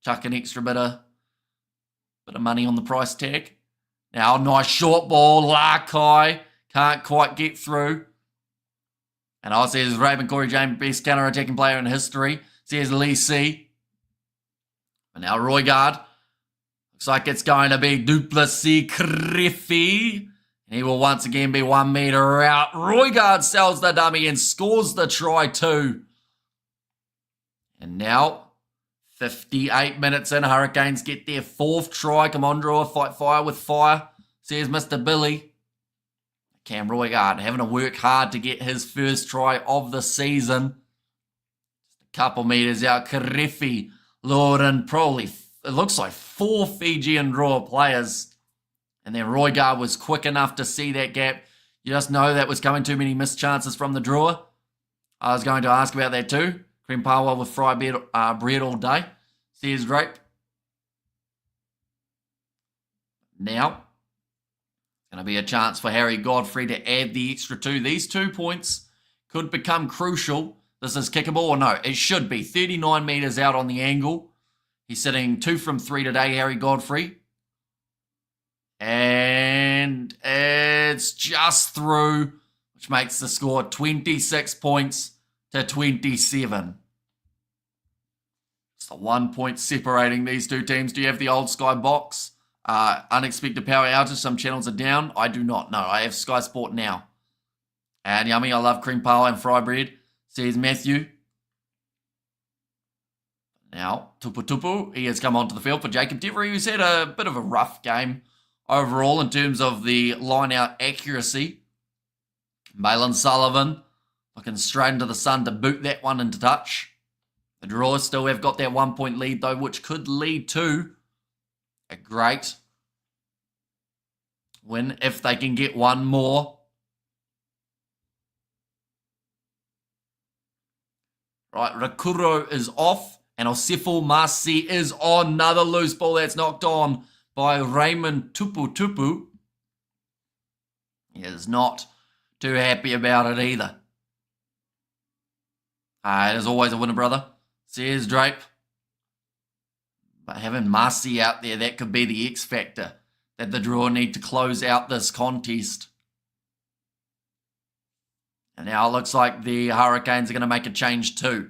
chuck an extra bit of money on the price tag. Now, nice short ball. Lakai can't quite get through. And I says Raven Corey James, best counter-attacking player in history. Says Lee C. And now Roigard. Looks like it's going to be Duplessis Karifi. And he will once again be 1 metre out. Roygaard sells the dummy and scores the try too. And now, 58 minutes in, Hurricanes get their 4th try. Come on, Drua, fight fire with fire, says Mr. Billy. Cam Roygaard having to work hard to get his first try of the season. Just a couple metres out, Karefi, Lauren, probably, it looks like 4 Fijian Drua players. And then Roygaard was quick enough to see that gap. You just know that was coming, too many missed chances from the Drua. I was going to ask about that too. Cream Pawa with fried bread all day, says Drape. Now, going to be a chance for Harry Godfrey to add the extra 2. These 2 points could become crucial. This is kickable, or no, it should be. 39 metres out on the angle. He's sitting 2 from 3 today, Harry Godfrey. And it's just through, which makes the score 26 points to 27. It's the 1 point separating these 2 teams. Do you have the old Sky box? Unexpected power outage. Some channels are down. I do not know. I have Sky Sport now. And yummy. I love cream pie and fry bread, says Matthew. Now, Tupu Tupu, he has come onto the field for Jacob Devery, who's had a bit of a rough game overall in terms of the line-out accuracy. Malin Sullivan looking straight into the sun to boot that one into touch. The Drua still have got that 1 point lead, though, which could lead to a great win if they can get one more. Right, Rakuro is off. And Osifo Masi is on. Another loose ball that's knocked on by Raymond Tupu Tupu. He is not too happy about it either. There's always a winner, brother, says Drape. But having Masi out there, that could be the X factor that the Drua need to close out this contest. And now it looks like the Hurricanes are going to make a change too.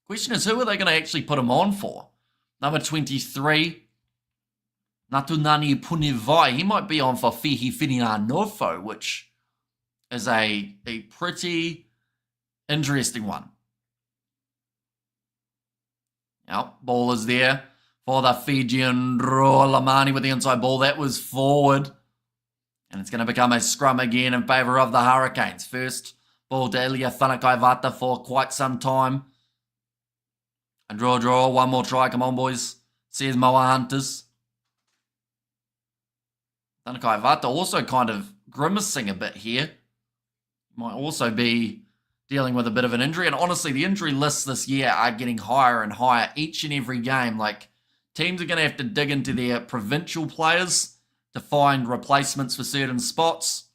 Question is, who are they going to actually put him on for? Number 23, Natunani Punivai. He might be on for Fihi Nofo, which is a pretty interesting one. Now, ball is there for the Fijian Drua Lamani with the inside ball. That was forward. And it's going to become a scrum again in favour of the Hurricanes. First ball to Ilya Whanakaivata for quite some time. And draw, one more try, come on boys, says Moa Hunters. Whanakaivata also kind of grimacing a bit here. Might also be dealing with a bit of an injury. And honestly, the injury lists this year are getting higher and higher each and every game. Like, teams are going to have to dig into their provincial players to find replacements for certain spots.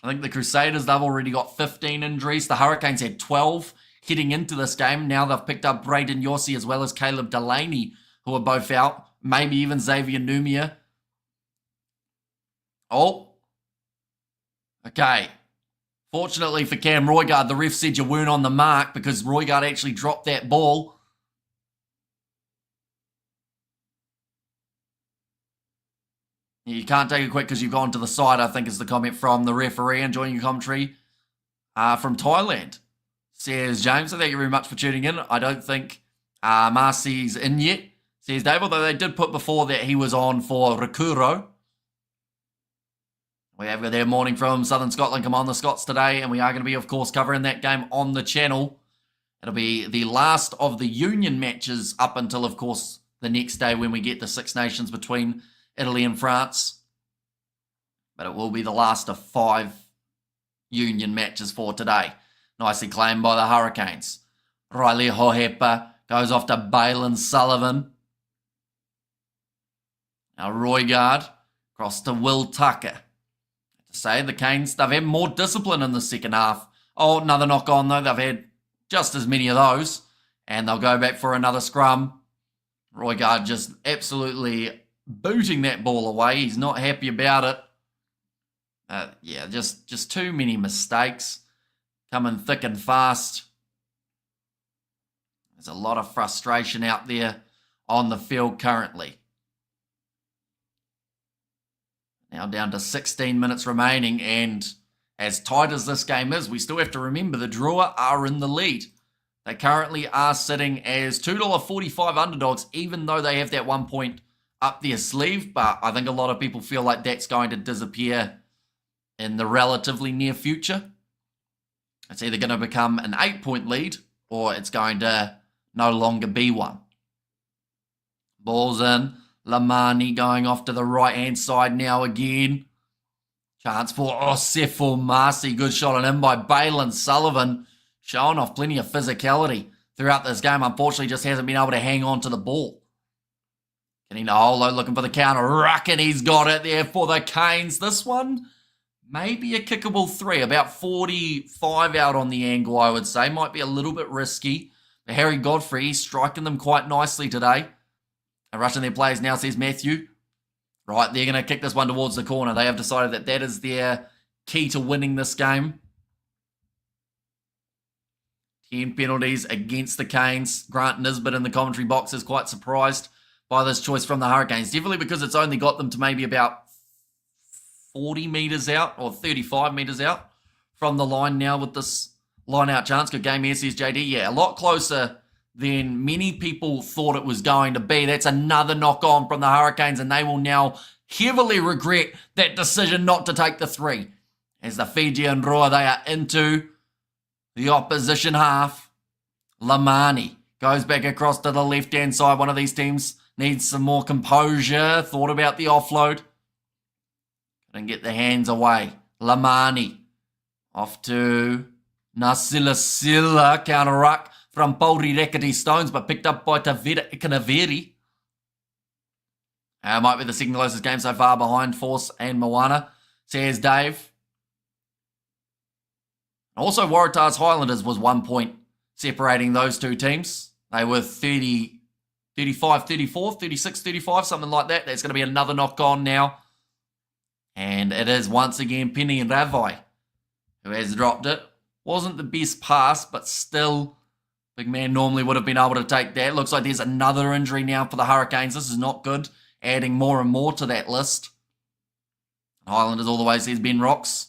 I think the Crusaders, they've already got 15 injuries. The Hurricanes had 12 heading into this game. Now they've picked up Braden Yossi as well as Caleb Delaney, who are both out. Maybe even Xavier Numia. Oh. Okay. Fortunately for Cam Roygaard, the ref said you weren't on the mark because Roygaard actually dropped that ball. You can't take it quick because you've gone to the side, I think is the comment from the referee. Enjoying your commentary from Thailand, says James. So thank you very much for tuning in. I don't think Marcy's in yet, says Dave, although they did put before that he was on for Rakuro. We have got their morning from Southern Scotland. Come on, the Scots today. And we are going to be, of course, covering that game on the channel. It'll be the last of the union matches up until, of course, the next day when we get the Six Nations between Italy and France. But it will be the last of 5 union matches for today. Nicely claimed by the Hurricanes. Riley Hohepa goes off to Balin Sullivan. Now Roygaard across to Will Tucker. To say the Canes, they've had more discipline in the second half. Oh, another knock on though. They've had just as many of those. And they'll go back for another scrum. Roygaard just absolutely booting that ball away. He's not happy about it. Yeah, just too many mistakes. Coming thick and fast. There's a lot of frustration out there on the field currently. Now down to 16 minutes remaining, and as tight as this game is, we still have to remember the Drua are in the lead. They currently are sitting as $2.45 underdogs, even though they have that 1 point up their sleeve, but I think a lot of people feel like that's going to disappear in the relatively near future. It's either going to become an 8-point lead, or it's going to no longer be one. Ball's in. Lamani going off to the right-hand side now again. Chance for Osefo Marcy. Good shot on in by Balin Sullivan. Showing off plenty of physicality throughout this game. Unfortunately, just hasn't been able to hang on to the ball. Kinina looking for the counter. Ruck, and he's got it there for the Canes. This one, maybe a kickable 3. About 45 out on the angle, I would say. Might be a little bit risky. But Harry Godfrey striking them quite nicely today. And rushing their players now, says Matthew. Right, they're going to kick this one towards the corner. They have decided that that is their key to winning this game. 10 penalties against the Canes. Grant Nisbet in the commentary box is quite surprised by this choice from the Hurricanes. Definitely because it's only got them to maybe about 40 metres out or 35 metres out from the line now with this line-out chance. Good game here, says JD. Yeah, a lot closer than many people thought it was going to be. That's another knock-on from the Hurricanes, and they will now heavily regret that decision not to take the 3. As the Fijian Drua, they are into the opposition half. Lamani goes back across to the left-hand side. One of these teams needs some more composure. Thought about the offload. Couldn't get the hands away. Lamani off to Nasilasila. Counter ruck from Pauri Rekati Stones, but picked up by Tavira Ikanaveri. Might be the second closest game so far behind Force and Moana, says Dave. Also, Waratahs Highlanders was 1 point separating those two teams. They were 30, 35, 34, 36, 35, something like that. There's going to be another knock-on now. And it is once again Penny Ravai who has dropped it. Wasn't the best pass, but still, big man normally would have been able to take that. Looks like there's another injury now for the Hurricanes. This is not good. Adding more and more to that list. Highlanders all the way, says Ben Rocks.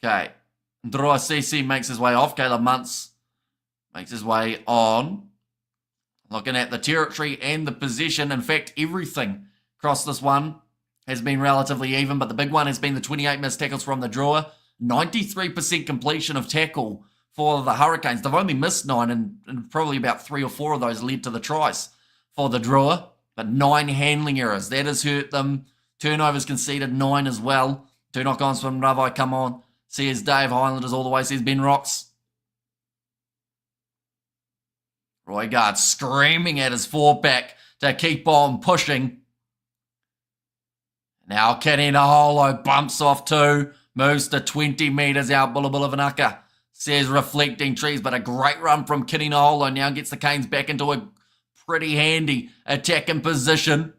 Okay. Drua CC makes his way off. Caleb Muntz makes his way on. Looking at the territory and the possession. In fact, everything across this one has been relatively even, but the big one has been the 28 missed tackles from the Drua. 93% completion of tackle for the Hurricanes. They've only missed 9, and probably about 3 or 4 of those led to the tries for the Drua. But 9 handling errors. That has hurt them. Turnovers conceded, 9 as well. 2 knock-ons from Ravai, come on. Says Dave. Highlanders all the way, says Ben Rocks. Roygaard screaming at his 4-back to keep on pushing. Now Kenny Naholo bumps off 2. Moves to 20 metres out. Bulla Vanaka says reflecting trees, but a great run from Kenny Naholo. Now gets the Canes back into a pretty handy attacking position.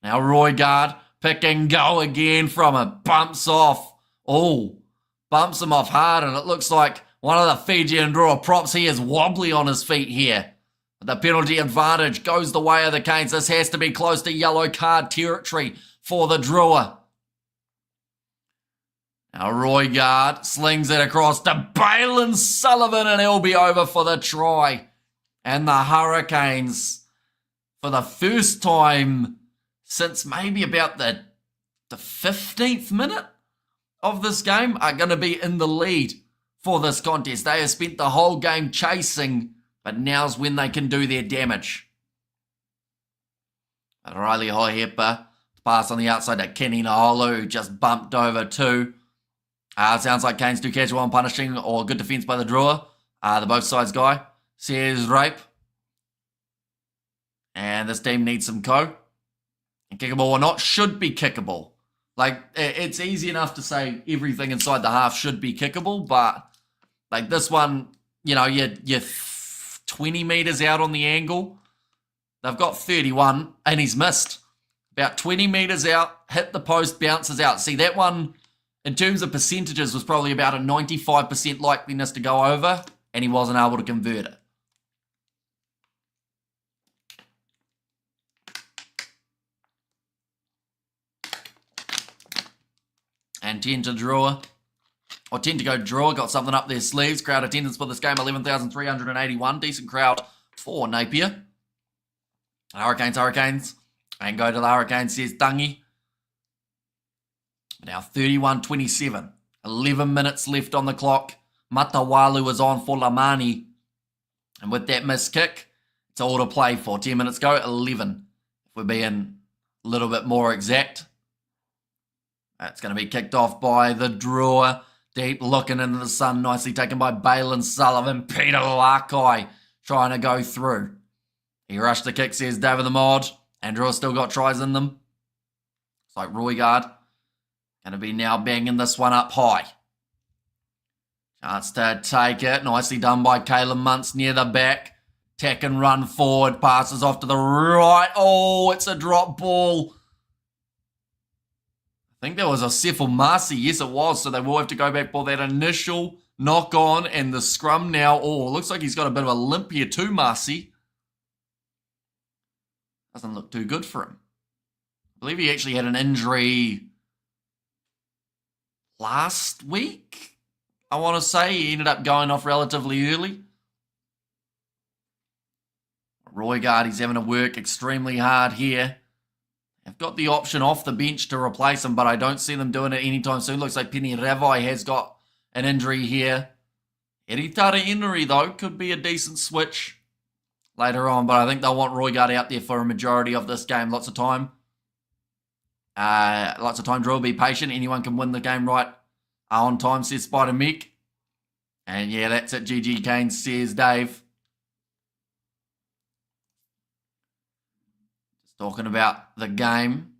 Now Roygaard pick and go again from it. Bumps off. Oh, bumps him off hard, and it looks like one of the Fijian Drua props. He is wobbly on his feet here. The penalty advantage goes the way of the Canes. This has to be close to yellow card territory for the Drua. Now Roygaard slings it across to Balin Sullivan, and he'll be over for the try. And the Hurricanes, for the first time since maybe about the 15th minute of this game, are going to be in the lead for this contest. They have spent the whole game chasing, but now's when they can do their damage. Riley Hoihepa pass on the outside to Kenny Naholo, who just bumped over 2. Sounds like Canes do casual on punishing, or good defence by the Drua. The both sides guy says rape. And this team needs some co. And kickable or not, should be kickable. Like, it's easy enough to say everything inside the half should be kickable, but like this one, you know, you're 20 metres out on the angle. They've got 31, and he's missed. About 20 metres out, hit the post, bounces out. See, that one, in terms of percentages, was probably about a 95% likeliness to go over, and he wasn't able to convert it. and 10 to draw. Or 10 to go draw. Got something up their sleeves. Crowd attendance for this game, 11,381. Decent crowd for Napier. Hurricanes. And go to the Hurricanes, says Tangi. Now 31-27. 11 minutes left on the clock. Matawalu is on for Lamani. And with that missed kick, it's all to play for. 10 minutes go, 11. If we're being a little bit more exact. That's going to be kicked off by the Drua. Deep looking into the sun. Nicely taken by Balin Sullivan. Peter Lakai trying to go through. He rushed the kick, says David the Mod. And Drua still got tries in them. It's like Roigard. Going to be now banging this one up high. Chance to take it. Nicely done by Caleb Muntz near the back. Tack and run forward. Passes off to the right. Oh, it's a drop ball. I think that was a Sefel Marcy. Yes, it was. So they will have to go back for that initial knock on and the scrum now. Oh, looks like he's got a bit of a limp here too, Marcy. Doesn't look too good for him. I believe he actually had an injury last week, I want to say. He ended up going off relatively early. Roigard, he's having to work extremely hard here. They've got the option off the bench to replace him, but I don't see them doing it anytime soon. Looks like Penny Ravai has got an injury here. Eritara Henry, though, could be a decent switch later on, but I think they'll want Roigard out there for a majority of this game. Lots of time. Draw. Be patient. Anyone can win the game right on time, says Spider Mick. And yeah, that's it. GG Kane, says Dave. Just talking about the game.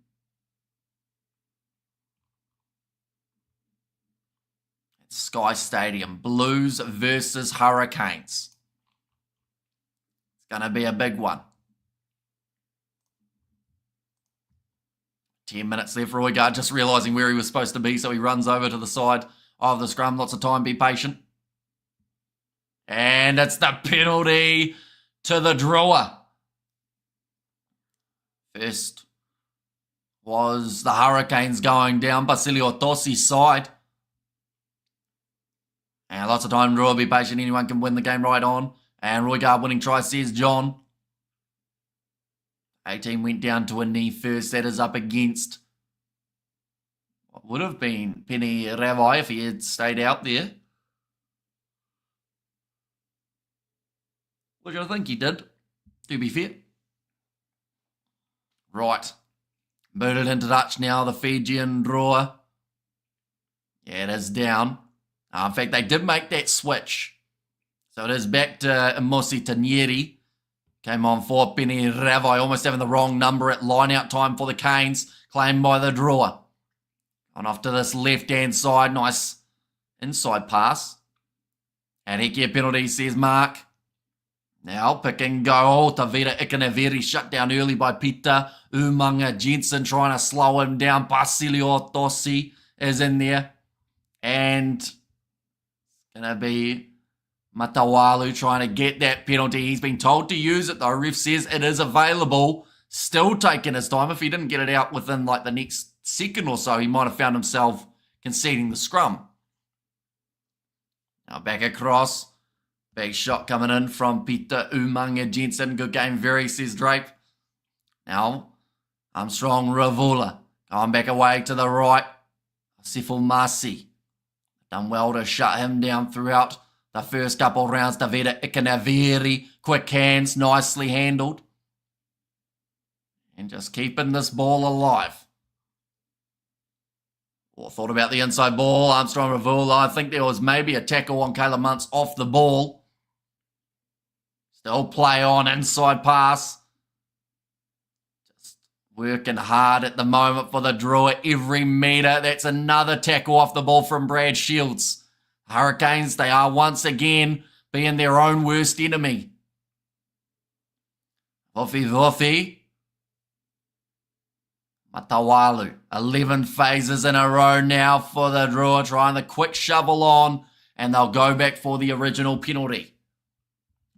It's Sky Stadium. Blues versus Hurricanes. It's going to be a big one. 10 minutes left. Roigard just realising where he was supposed to be, so he runs over to the side of the scrum. Lots of time. Be patient. And it's the penalty to the Drua. First was the Hurricanes going down Basilio Tossi's side. And lots of time. Drua, be patient. Anyone can win the game right on. And Roigard winning try, says John. 18 went down to a knee first. That is up against what would have been Penny Ravai if he had stayed out there. Which I think he did, to be fair. Right. Booted into Dutch now, the Fijian Drua. Yeah, it is down. In fact, they did make that switch. So it is back to Mosi Tanieri. Came on for Penny Ravai, almost having the wrong number at line-out time for the Canes. Claimed by the Drua. On off to this left-hand side. Nice inside pass. And Hekia penalty, says Mark. Now pick and go. Tavira Ikanaveri shut down early by Peter. Umanga Jensen trying to slow him down. Basilio Tossi is in there. And it's going to be Matawalu trying to get that penalty. He's been told to use it though. Ref says it is available. Still taking his time. If he didn't get it out within like the next second or so, he might have found himself conceding the scrum. Now back across. Big shot coming in from Peter Umanga Jensen. Good game, very, says Drape. Now Armstrong Ravula. Going back away to the right. Sefel Marcy. Done well to shut him down throughout the first couple of rounds. Davida Ikanaveri, quick hands, nicely handled. And just keeping this ball alive. Well, thought about the inside ball. Armstrong Ravula. I think there was maybe a tackle on Caleb Muntz off the ball. Still play on, inside pass. Just working hard at the moment for the Drua. Every metre. That's another tackle off the ball from Brad Shields. Hurricanes, they are once again being their own worst enemy. Vofi. Matawalu. 11 phases in a row now for the Drua, trying the quick shovel on, and they'll go back for the original penalty.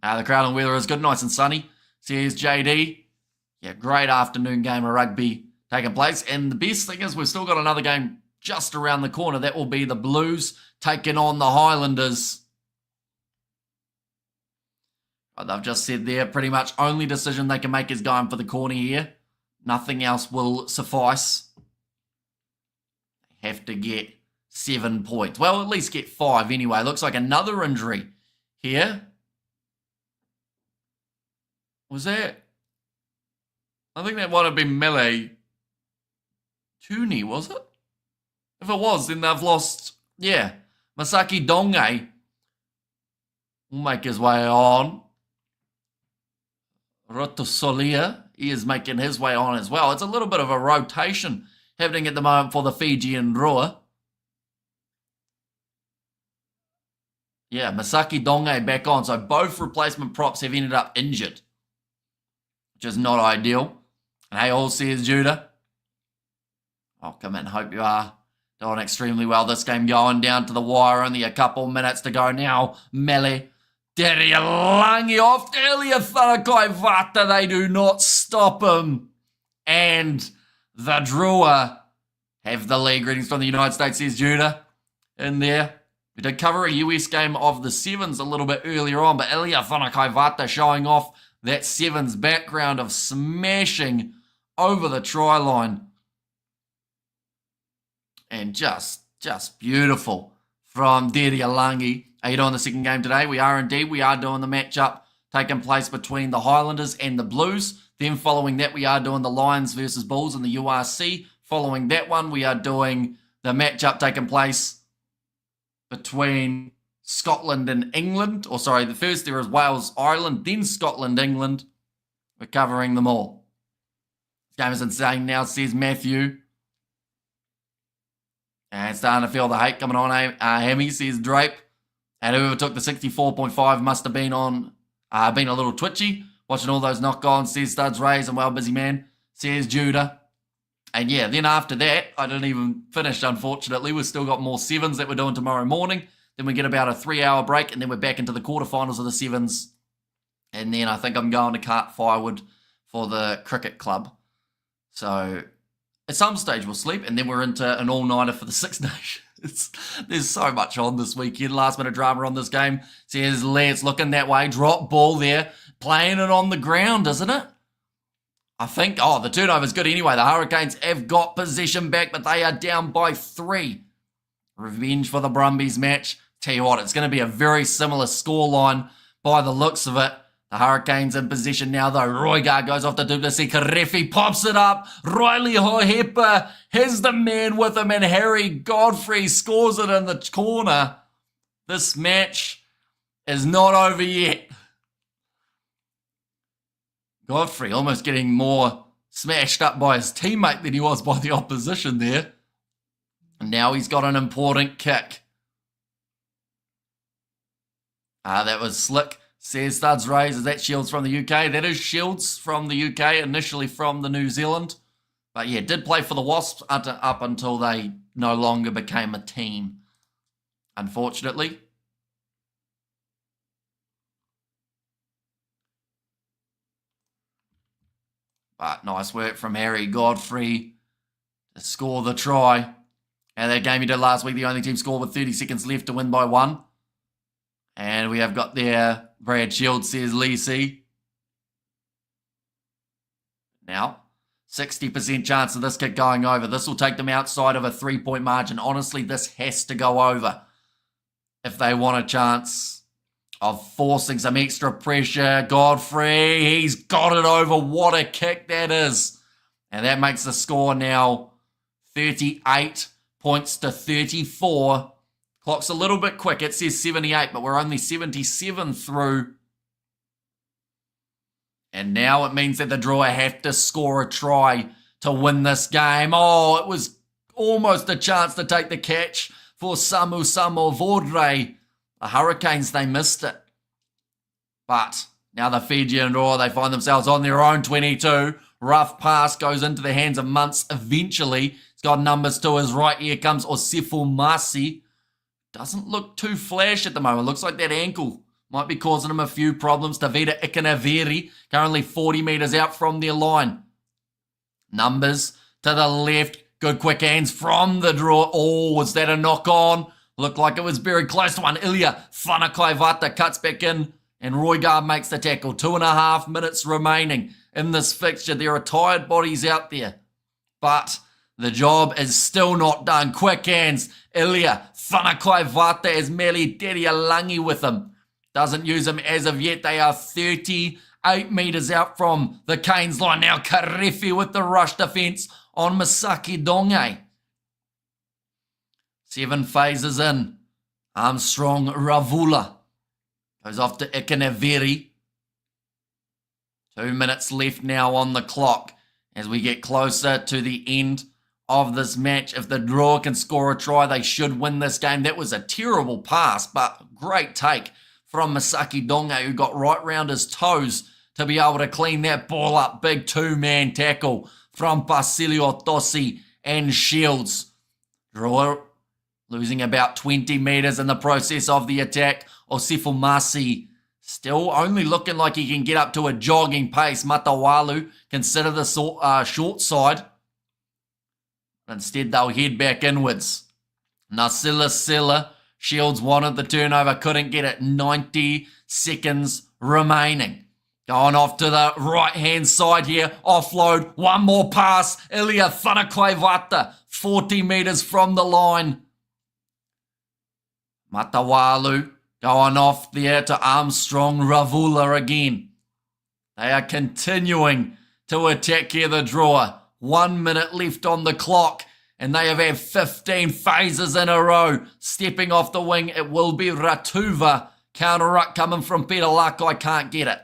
The crowd and weather is good, nice and sunny, says JD. Yeah, great afternoon game of rugby taking place, and the best thing is we've still got another game just around the corner. That will be the Blues taking on the Highlanders. But they've just said there, pretty much only decision they can make is going for the corner here. Nothing else will suffice. They have to get 7 points. Well, at least get 5 anyway. Looks like another injury here. Was that? I think that might have been Mele Tuni, was it? If it was, then they've lost, yeah. Masaki Donge will make his way on. Rotosolia, he is making his way on as well. It's a little bit of a rotation happening at the moment for the Fijian Drua. Yeah, Masaki Donge back on. So both replacement props have ended up injured, which is not ideal. And hey, all says Judah. Oh, come in. Hope you are doing extremely well. This game going down to the wire. Only a couple minutes to go now. Mele. Langi off earlier, Tharakai Vata. They do not stop him. And the Drua have the lead. Greetings from the United States, says Judah in there. We did cover a US game of the Sevens a little bit earlier on, but Elia Tharakai Vata showing off that Sevens background of smashing over the try line. And just beautiful from Langi. Are you doing the second game today? We are indeed. We are doing the matchup taking place between the Highlanders and the Blues. Then following that, we are doing the Lions versus Bulls in the URC. Following that one, we are doing the matchup taking place between Scotland and England. Or sorry, the first there is Wales, Ireland, then Scotland, England. We're covering them all. This game is insane now, says Matthew. And starting to feel the hate coming on, Hemi, says Drape. And whoever took the 64.5 must have been been a little twitchy. Watching all those knock-ons, says Studs Rays, and well busy man, says Judah. And yeah, then after that, I didn't even finish, unfortunately. We've still got more Sevens that we're doing tomorrow morning. Then we get about a 3-hour break, and then we're back into the quarterfinals of the Sevens. And then I think I'm going to cart firewood for the cricket club. So at some stage we'll sleep, and then we're into an all-nighter for the Six Nations. There's so much on this weekend. Last minute drama on this game. Says Lance looking that way. Drop ball there. Playing it on the ground, isn't it? I think, the turnover's good anyway. The Hurricanes have got possession back, but they are down by 3. Revenge for the Brumbies match. Tell you what, it's going to be a very similar scoreline by the looks of it. The Hurricanes in position now, though. Roygar goes off to Duplessis. Karefi pops it up. Riley Hohepa has the man with him, and Harry Godfrey scores it in the corner. This match is not over yet. Godfrey almost getting more smashed up by his teammate than he was by the opposition there. And now he's got an important kick. That was slick. Says Studs Rays, is that Shields from the UK? That is Shields from the UK, initially from the New Zealand. But yeah, did play for the Wasps up until they no longer became a team, unfortunately. But nice work from Harry Godfrey to score the try. And that game he did last week, the only team scored with 30 seconds left to win by 1. And we have got there, Brad Shields says Lee C. Now, 60% chance of this kick going over. This will take them outside of a 3-point margin. Honestly, this has to go over if they want a chance of forcing some extra pressure. Godfrey, he's got it over. What a kick that is. And that makes the score now 38 points to 34. Clock's a little bit quick. It says 78, but we're only 77 through. And now it means that the Drua have to score a try to win this game. Oh, it was almost a chance to take the catch for Samu Vodre. The Hurricanes, they missed it. But now the Fijian Drua, they find themselves on their own 22. Rough pass goes into the hands of Muntz eventually. He's got numbers to his right. Here comes Osefo Masi. Doesn't look too flash at the moment. Looks like that ankle might be causing him a few problems. Tavita Ikanaveri, currently 40 metres out from their line. Numbers to the left. Good quick hands from the draw. Oh, was that a knock on? Looked like it was very close to one. Ilya Whanakaivata cuts back in, and Roigard makes the tackle. 2.5 minutes remaining in this fixture. There are tired bodies out there, but the job is still not done. Quick hands. Ilya Whanakaivata is merely Langi with him. Doesn't use him as of yet. They are 38 metres out from the Canes line. Now Karefi with the rush defence on Misaki Donge. 7 phases in. Armstrong Ravula goes off to Ikanaveri. 2 minutes left now on the clock as we get closer to the end of this match. If the Drua can score a try, they should win this game. That was a terrible pass, but great take from Misaki Donge, who got right round his toes to be able to clean that ball up. Big 2-man tackle from Basilio Tossi and Shields. Drua losing about 20 metres in the process of the attack. Osifu Masi still only looking like he can get up to a jogging pace. Matawalu consider the short side. Instead, they'll head back inwards. Nasila Silla, Shields wanted the turnover, couldn't get it. 90 seconds remaining. Going off to the right-hand side here. Offload. One more pass. Ilya Whanakaivata, 40 metres from the line. Matawalu going off there to Armstrong Ravula again. They are continuing to attack here, the Drua. 1 minute left on the clock, and they have had 15 phases in a row. Stepping off the wing, it will be Ratuva. Counter-ruck coming from Peter Lakai, can't get it.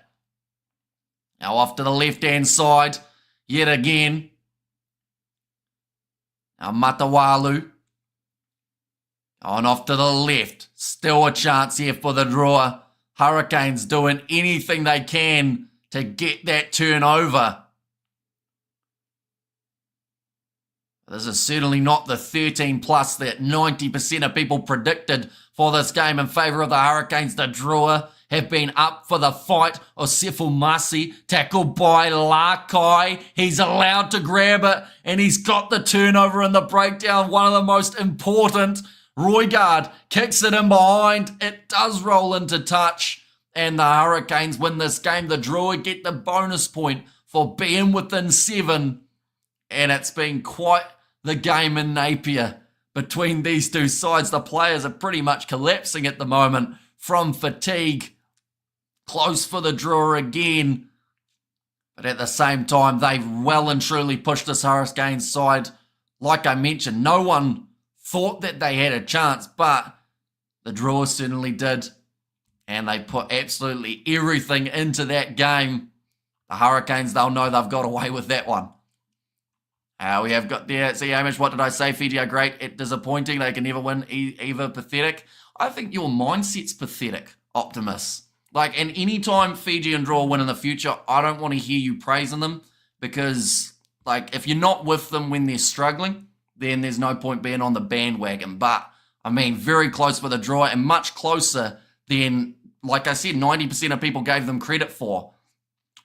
Now off to the left-hand side, yet again. Now Matawalu going off to the left. Still a chance here for the Drua. Hurricanes doing anything they can to get that turnover. This is certainly not the 13 plus that 90% of people predicted for this game in favour of the Hurricanes. The Drua have been up for the fight. Osifu Masi tackled by Lakai. He's allowed to grab it, and he's got the turnover in the breakdown. One of the most important. Roigard kicks it in behind. It does roll into touch, and the Hurricanes win this game. The Drua get the bonus point for being within 7, and it's been quite the game in Napier between these two sides. The players are pretty much collapsing at the moment from fatigue. Close for the Drua again, but at the same time, they've well and truly pushed this Hurricanes side. Like I mentioned, no one thought that they had a chance, but the Drua certainly did, and they put absolutely everything into that game. The Hurricanes, they'll know they've got away with that one. We have got there, see Hamish, what did I say? Fiji are great at disappointing. They can never win, either pathetic. I think your mindset's pathetic, Optimus. Like, and any time Fijian Drua win in the future, I don't want to hear you praising them, because, like, if you're not with them when they're struggling, then there's no point being on the bandwagon. But, I mean, very close for the Drua, and much closer than, like I said, 90% of people gave them credit for.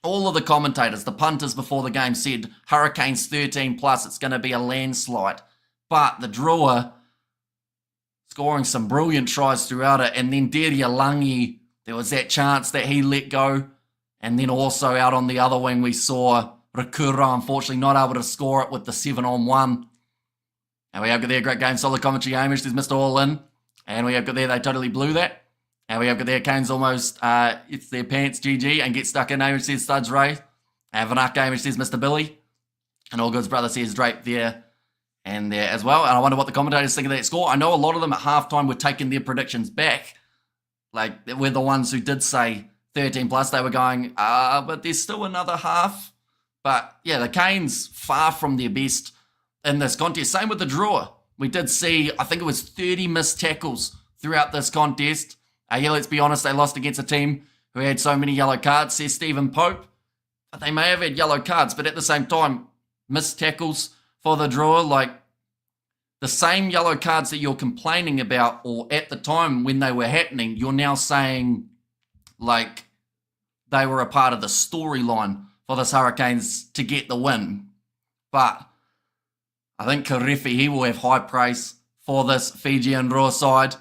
All of the commentators, the punters before the game said, Hurricanes 13 plus, it's going to be a landslide. But the Drua scoring some brilliant tries throughout it, and then Langi, there was that chance that he let go, and then also out on the other wing we saw Rakura, unfortunately not able to score it with the 7-on-1. And we have got there, great game, solid commentary, Hamish, there's Mr. All In, and we have got there, they totally blew that. And we have got there, Canes almost, it's their pants, GG, and get stuck in, Hamish says Studs Ray. And Vanaka, Hamish says Mr. Billy. And All Good's brother says Drape there and there as well. And I wonder what the commentators think of that score. I know a lot of them at halftime were taking their predictions back. Like, we're the ones who did say 13 plus. They were going, but there's still another half. But, yeah, the Canes far from their best in this contest. Same with the Drua. We did see, I think it was 30 missed tackles throughout this contest. Yeah, let's be honest, they lost against a team who had so many yellow cards, says Stephen Pope. But they may have had yellow cards, but at the same time, missed tackles for the Drua, like the same yellow cards that you're complaining about, or at the time when they were happening, you're now saying like they were a part of the storyline for this Hurricanes to get the win. But I think Karefi, he will have high praise for this Fijian Drua side.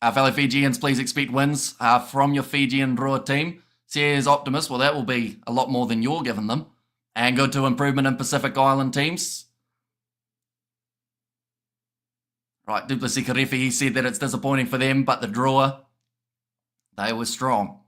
Fellow Fijians, please expect wins from your Fijian Drua team. Says Optimus, well, that will be a lot more than you're giving them. And good to improvement in Pacific Island teams. Right, Duplessis Karefi, he said that it's disappointing for them, but the Drua, they were strong.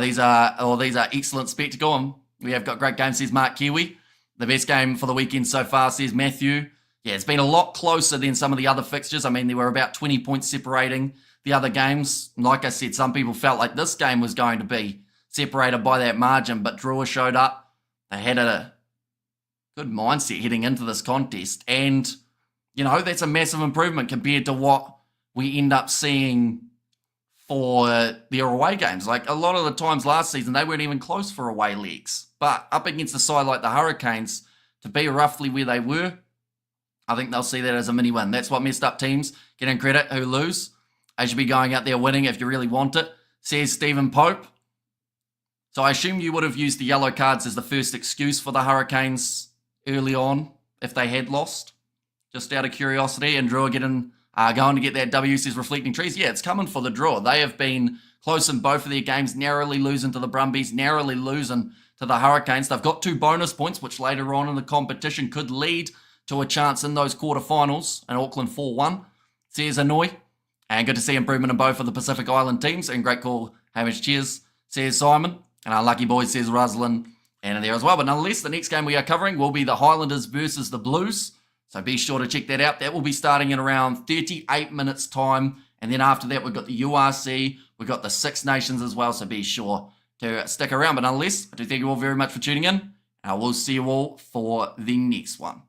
These are excellent spectacle. And we have got great games, says Mark Kiwi. The best game for the weekend so far, says Matthew. Yeah, it's been a lot closer than some of the other fixtures. I mean, there were about 20 points separating the other games. Like I said, some people felt like this game was going to be separated by that margin, but Drua showed up. They had a good mindset heading into this contest. And, you know, that's a massive improvement compared to what we end up seeing for their away games. Like a lot of the times last season, they weren't even close for away legs. But up against a side like the Hurricanes, to be roughly where they were, I think they'll see that as a mini win. That's what messed up teams getting credit who lose. They should be going out there winning if you really want it, says Stephen Pope. So I assume you would have used the yellow cards as the first excuse for the Hurricanes early on if they had lost. Just out of curiosity, and Drua going to get that W, says Reflecting Trees. Yeah, it's coming for the Drua. They have been close in both of their games, narrowly losing to the Brumbies, narrowly losing to the Hurricanes. They've got 2 bonus points, which later on in the competition could lead to a chance in those quarterfinals, and Auckland 4-1, says Annoy. And good to see improvement in both of the Pacific Island teams, and great call, Hamish, cheers, says Simon. And our lucky boys, says Ruslan, and in there as well. But nonetheless, the next game we are covering will be the Highlanders versus the Blues. So be sure to check that out. That will be starting in around 38 minutes time. And then after that, we've got the URC. We've got the Six Nations as well. So be sure to stick around. But nonetheless, I do thank you all very much for tuning in. And I will see you all for the next one.